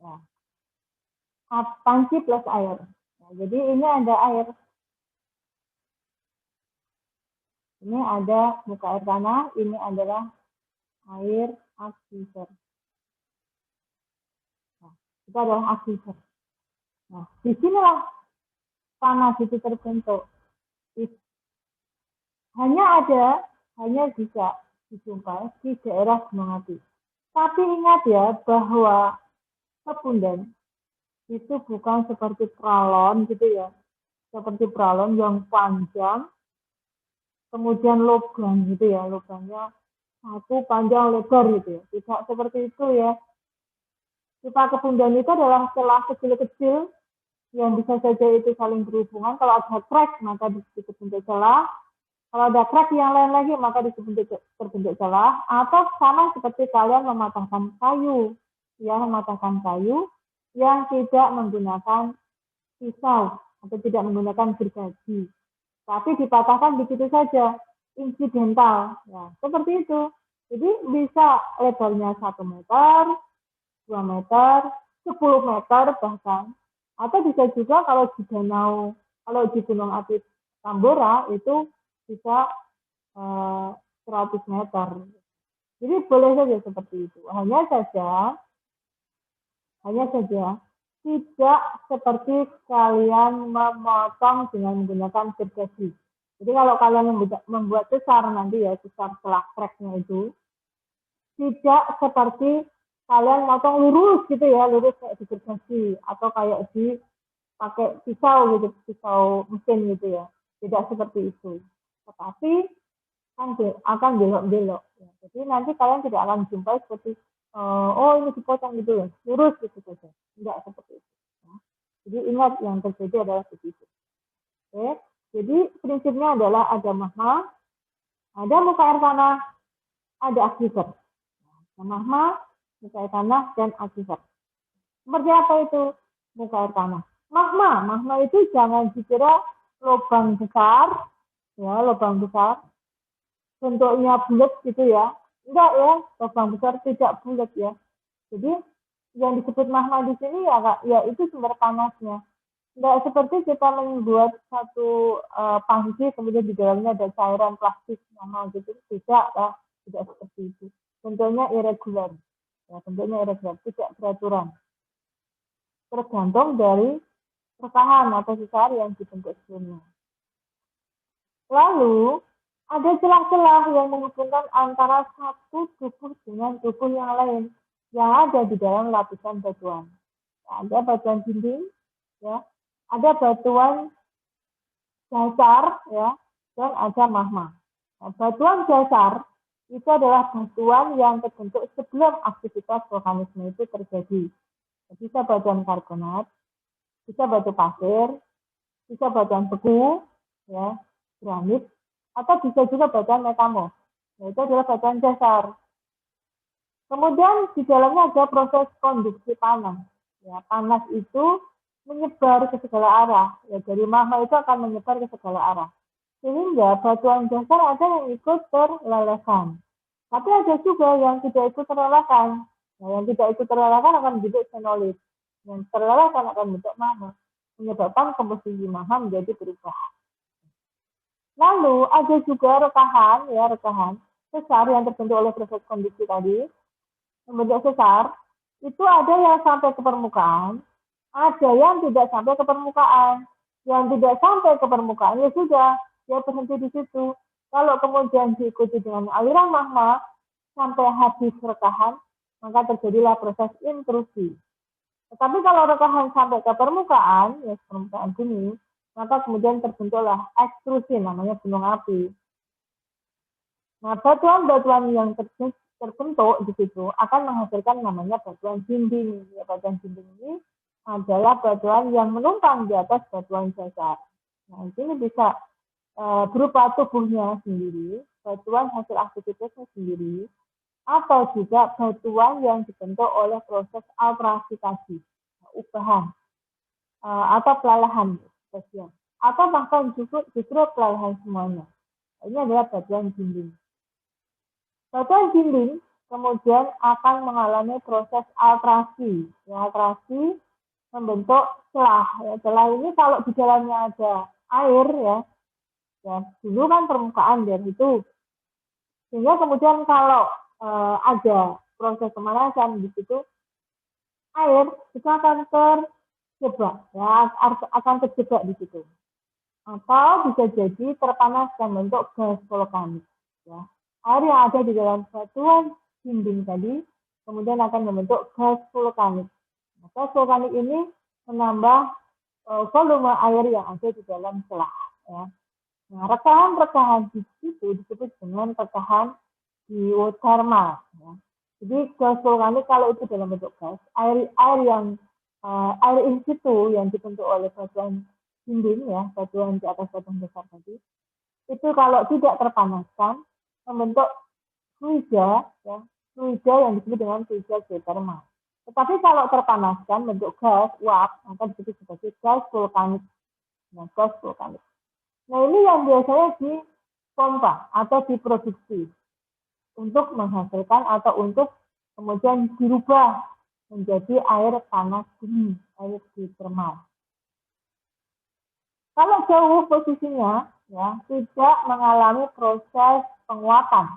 Nah, panci plus air. Nah, jadi ini ada air. Ini ada muka air tanah, ini adalah air aquifer. Nah, itu adalah aquifer. Nah, disinilah panas itu terbentuk. Hanya bisa dijumpai di daerah Gunung Api. Tapi ingat ya bahwa Kepundan itu bukan seperti pralon gitu ya, seperti pralon yang panjang, kemudian lubang gitu ya, lubangnya satu panjang lebar gitu ya, tidak seperti itu ya. Pipa Kepundan itu adalah celah kecil-kecil yang bisa saja itu saling berhubungan. Kalau ada crack maka disebut bentuk celah. Kalau ada crack yang lain lagi maka disebut terbentuk celah. Atau sama seperti kalian mematahkan kayu, ya mematahkan kayu yang tidak menggunakan pisau atau tidak menggunakan gergaji, tapi dipatahkan begitu saja, insidental. Ya, seperti itu. Jadi bisa lebarnya 1 meter, 2 meter, 10 meter bahkan. Atau bisa juga kalau di danau, kalau di Gunung Api Tambora itu bisa 100 meter. Jadi boleh saja seperti itu. Hanya saja tidak seperti kalian memotong dengan menggunakan gergaji. Jadi kalau kalian membuat sesar nanti ya, sesar celah cracknya itu, tidak seperti kalian motong lurus gitu ya, lurus kayak di gergaji atau kayak di pakai pisau gitu, pisau mesin gitu ya. Tidak seperti itu. Tetapi akan belok-belok. Ya. Jadi nanti kalian tidak akan jumpai seperti oh ini dipotong gitu ya, lurus gitu saja. Tidak seperti itu. Ya. Jadi ingat yang terjadi adalah begitu. Oke. Jadi prinsipnya adalah ada magma, ada muka air tanah, ada aquifer. Magma, muka air tanah, dan aquifer. Seperti apa itu muka air tanah? Magma itu jangan dikira lubang besar, ya lubang besar, bentuknya bulat gitu ya. Enggak ya, lubang besar tidak bulat ya. Jadi yang disebut magma di sini ya itu sumber panasnya. Enggak seperti kita membuat satu panci kemudian di dalamnya ada cairan plastik nama gitu, tidak ya, tidak seperti itu. Bentuknya irregular, ya bentuknya irregular, tidak beraturan. Tergantung dari rekahan atau sesar yang dibentuk sebelumnya. Lalu ada celah-celah yang menghubungkan antara satu tubuh dengan tubuh yang lain yang ada di dalam lapisan batuan. Ada batuan dinding, ya, ada batuan dasar, ya, dan ada magma. Nah, batuan dasar itu adalah batuan yang terbentuk sebelum aktivitas vulkanisme itu terjadi. Bisa batuan karbonat, bisa batu pasir, bisa batuan beku, ya, granit, atau bisa juga batuan metamorf. Itu adalah batuan dasar. Kemudian di dalamnya ada proses konduksi panas. Ya, panas itu menyebar ke segala arah. Ya, dari magma itu akan menyebar ke segala arah. Sehingga batuan dasar ada yang ikut terlelehkan. Tapi ada juga yang tidak ikut terlelehkan. Nah, yang tidak ikut terlelehkan akan bentuk senolit. Yang terlelehkan akan bentuk magma. Menyebabkan komposisi magma menjadi berubah. Lalu ada juga rekahan, ya rekahan sesar yang terbentuk oleh proses konduksi tadi, membentuk sesar. Itu ada yang sampai ke permukaan, ada yang tidak sampai ke permukaan. Yang tidak sampai ke permukaan ya sudah, dia berhenti di situ. Kalau kemudian diikuti dengan aliran magma sampai habis rekahan, maka terjadilah proses intrusi. Tetapi kalau rekahan sampai ke permukaan, ya permukaan bumi, maka kemudian terbentuklah ekstrusi, namanya gunung api. Nah, batuan-batuan yang terbentuk di situ akan menghasilkan namanya batuan dinding. Ya, batuan dinding ini adalah batuan yang menumpang di atas batuan dasar. Nah, ini bisa berupa tubuhnya sendiri, batuan hasil aktivitasnya sendiri, atau juga batuan yang dibentuk oleh proses alterasi tadi, ubahan atau pelalahan spesial, atau bahkan justru pelalahan semuanya. Ini adalah batuan dinding. Batuan dinding kemudian akan mengalami proses alterasi. Ya, alterasi membentuk celah. Ya, celah ini kalau di dalamnya ada air, ya dulu kan permukaan dari itu. Sehingga kemudian kalau ada proses pemanasan di situ, air itu akan terjebak, ya akan terjebak di situ. Atau bisa jadi terpanas dan bentuk gas vulkanik. Ya. Air yang ada di dalam batuan dinding tadi kemudian akan membentuk gas vulkanik. Nah, gas vulkanik ini menambah volume air yang ada di dalam celah. Ya. Nah, rekahan-rekahan di situ disebut dengan rekahan geotermal. Ya. Jadi gas vulkanik kalau itu dalam bentuk gas, air in situ yang dibentuk oleh batuan dinding, ya batuan di atas batuan dasar tadi, itu kalau tidak terpanaskan membentuk fluida, ya fluida yang disebut dengan fluida geotermal. Tetapi kalau terpanaskan bentuk gas uap, maka disebut sebagai gas vulkanik. Nah, gas vulkanik. Nah, ini yang biasanya dipompa atau diproduksi untuk menghasilkan atau untuk kemudian dirubah menjadi air panas bumi, air geotermal. Kalau jauh posisinya, ya tidak mengalami proses penguapan,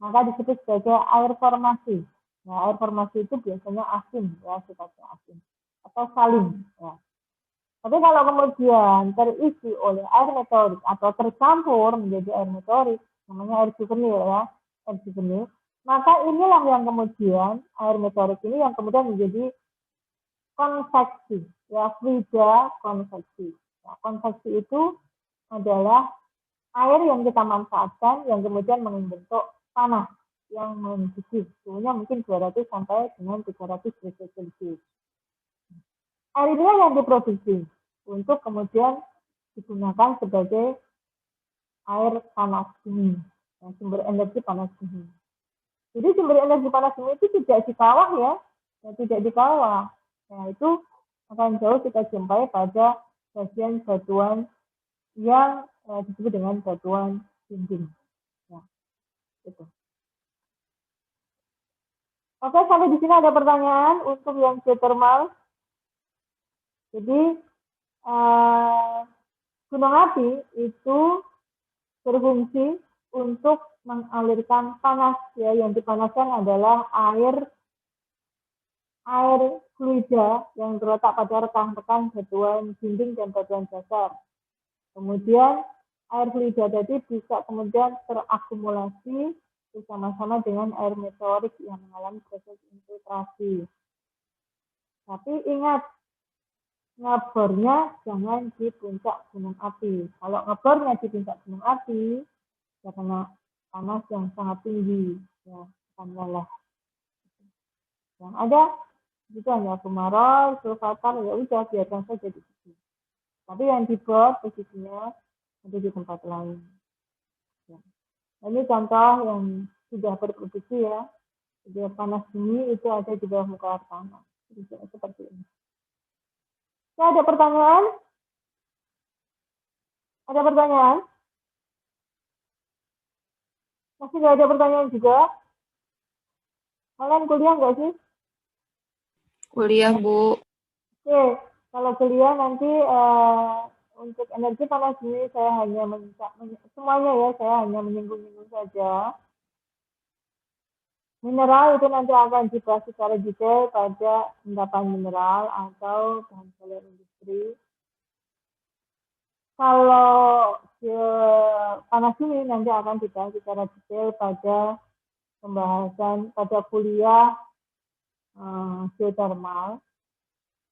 maka disebut sebagai air formasi. Nah, air formasi itu biasanya asin, ya sifatnya asin atau saling. Ya. Tapi kalau kemudian terisi oleh air meteorit atau tercampur menjadi air meteorit, namanya air juvenil, ya air juvenil, maka inilah yang kemudian air meteorit ini yang kemudian menjadi konveksi, ya fluida konveksi. Nah, konveksi itu adalah air yang kita manfaatkan yang kemudian membentuk panas yang mendidih, suhunya mungkin 200 sampai dengan 300 derajat Celcius. Air inilah yang diproduksi untuk kemudian digunakan sebagai air panas bumi, sumber energi panas bumi. Jadi sumber energi panas bumi itu tidak di kawah, ya tidak di kawah. Nah, itu akan jauh kita jumpai pada bagian batuan yang disebut dengan batuan dinding. Ya, itu. Oke, sampai di sini ada pertanyaan untuk yang geothermal. Jadi gunung api itu berfungsi untuk mengalirkan panas, ya yang dipanaskan adalah air fluida yang terletak pada rekan-rekan batuan dinding dan batuan dasar. Kemudian air fluida tadi bisa kemudian terakumulasi bersama-sama dengan air meteorit yang mengalami proses infiltrasi. Tapi ingat, ngebornya jangan di puncak gunung api. Kalau ngebornya di puncak gunung api, ya kena panas yang sangat tinggi, ya akan lelah. Yang ada itu hanya kemarau, sulfatar, ya udah biarkan saja di situ. Tapi yang dibor posisinya ada di tempat lain. Ya. Ini contoh yang sudah berproduksi, ya. Jadi panas bumi itu ada di bawah muka air tanah. Seperti ini. Ya, ada pertanyaan? Ada pertanyaan? Masih nggak ada pertanyaan juga? Kalian kuliah nggak sih?
Kuliah, Bu.
Oke, kalau kuliah nanti untuk energi panas bumi saya hanya semuanya ya, saya hanya menyinggung-nyinggung saja. Mineral itu nanti akan dibahas secara detail pada endapan mineral atau bahan bakar industri. Kalau panas bumi nanti akan dibahas secara detail pada pembahasan pada kuliah geothermal.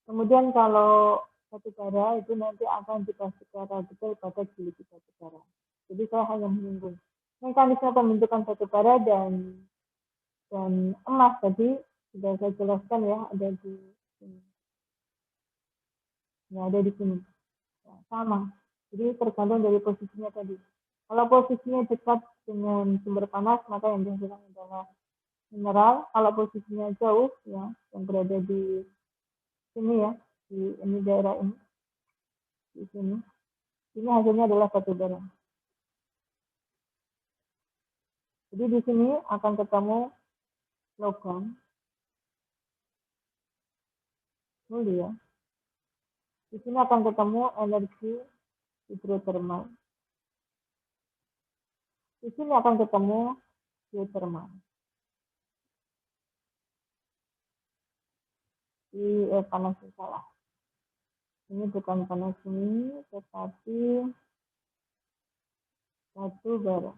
Kemudian kalau batu bara itu nanti akan dibahas secara detail pada geologi batu bara. Jadi saya hanya menyinggung mekanisme pembentukan batu bara dan emas tadi sudah saya jelaskan ya, ada di sini. Ya, ada di sini. Ya, sama. Jadi tergantung dari posisinya tadi. Kalau posisinya dekat dengan sumber panas, maka yang dihasilkan adalah mineral. Kalau posisinya jauh, ya, yang berada di sini ya, di ini daerah ini, di sini hasilnya adalah batu bara. Jadi di sini akan ketemu logam mulia. Di sini akan ketemu energi hidrotermal. Di sini akan ketemu geothermal. Panas salah. Ini bukan panas bumi, tetapi batu bara.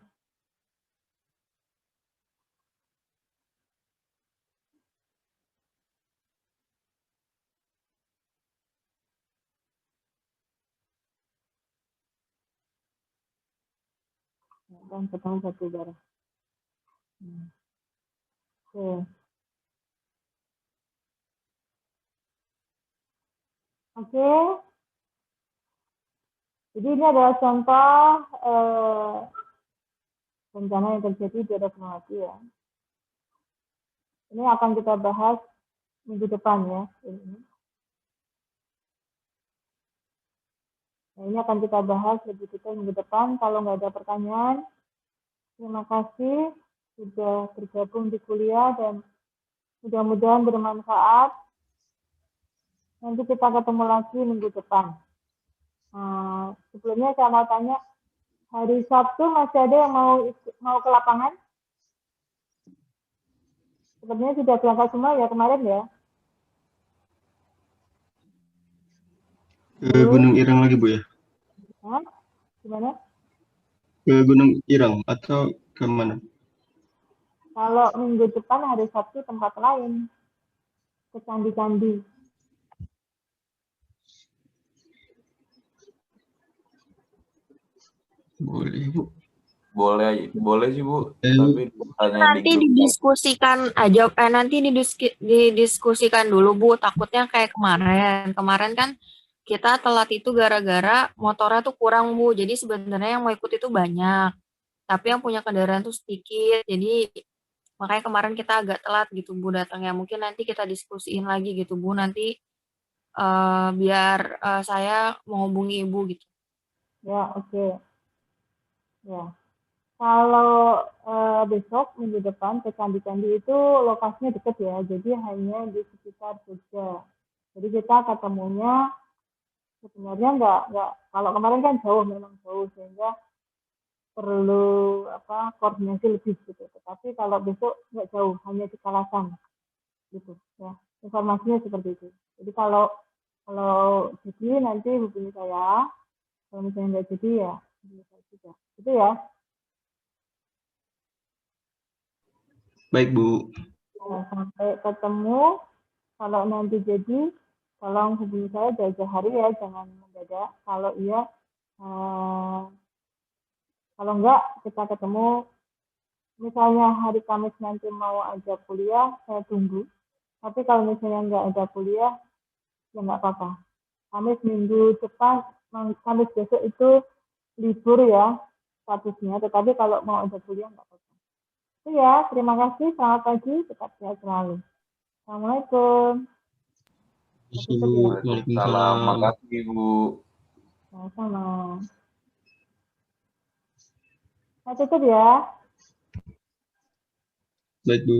Dan ketemu batu bara. Oke. Oke. Jadi ini adalah contoh bencana yang terjadi di daerah Gunung ya. Ini akan kita bahas minggu depan ya. Nah, ini akan kita bahas lebih detail minggu depan. Kalau nggak ada pertanyaan, terima kasih sudah bergabung di kuliah dan mudah-mudahan bermanfaat. Nanti kita ketemu lagi minggu depan. Sebelumnya saya mau tanya, hari Sabtu masih ada yang mau ke lapangan? Sepertinya sudah berangkat semua ya kemarin ya.
Ke Gunung Irang lagi, Bu ya?
Hah? Gimana?
Ke Gunung Irang atau ke mana?
Kalau minggu depan hari Sabtu tempat lain. Ke candi-candi.
Boleh, Bu. Boleh sih, Bu.
Tapi
nanti didiskusikan aja, nanti didiskusikan dulu, Bu. Takutnya kayak kemarin. Kemarin kan kita telat itu gara-gara motornya tuh kurang, Bu. Jadi sebenarnya yang mau ikut itu banyak. Tapi yang punya kendaraan tuh sedikit. Jadi makanya kemarin kita agak telat gitu, Bu, datangnya. Mungkin nanti kita diskusiin lagi gitu, Bu. Nanti biar saya menghubungi Ibu gitu.
Ya, oke. Ya. Kalau besok minggu depan ke candi-candi itu lokasinya dekat ya, jadi hanya di sekitar Jogja. Jadi kita ketemunya sebenarnya nggak kalau kemarin kan jauh, memang jauh sehingga perlu koordinasi lebih gitu. Tetapi kalau besok nggak jauh, hanya di Kalasan gitu ya. Informasinya seperti itu. Jadi kalau jadi nanti hubungi saya. Kalau misalnya nggak jadi ya hubungi saya juga. Itu ya.
baik, Bu.
Nah, sampai ketemu. Kalau nanti jadi, tolong hubungi saya jauh-jauh hari ya, jangan mendadak. Kalau iya, kalau enggak, kita ketemu. Misalnya hari Kamis nanti mau ajak kuliah, saya tunggu. Tapi kalau misalnya enggak ada kuliah, ya enggak apa-apa. Kamis minggu depan, Kamis besok itu libur ya statusnya. Tetapi kalau mau ada kuliah, enggak apa-apa. Itu ya, terima kasih. Selamat pagi, tetap sehat selalu. Assalamualaikum.
Waalaikumsalam. Makasih, Bu.
Sama-sama. Saya tutup ya.
Baik, Bu.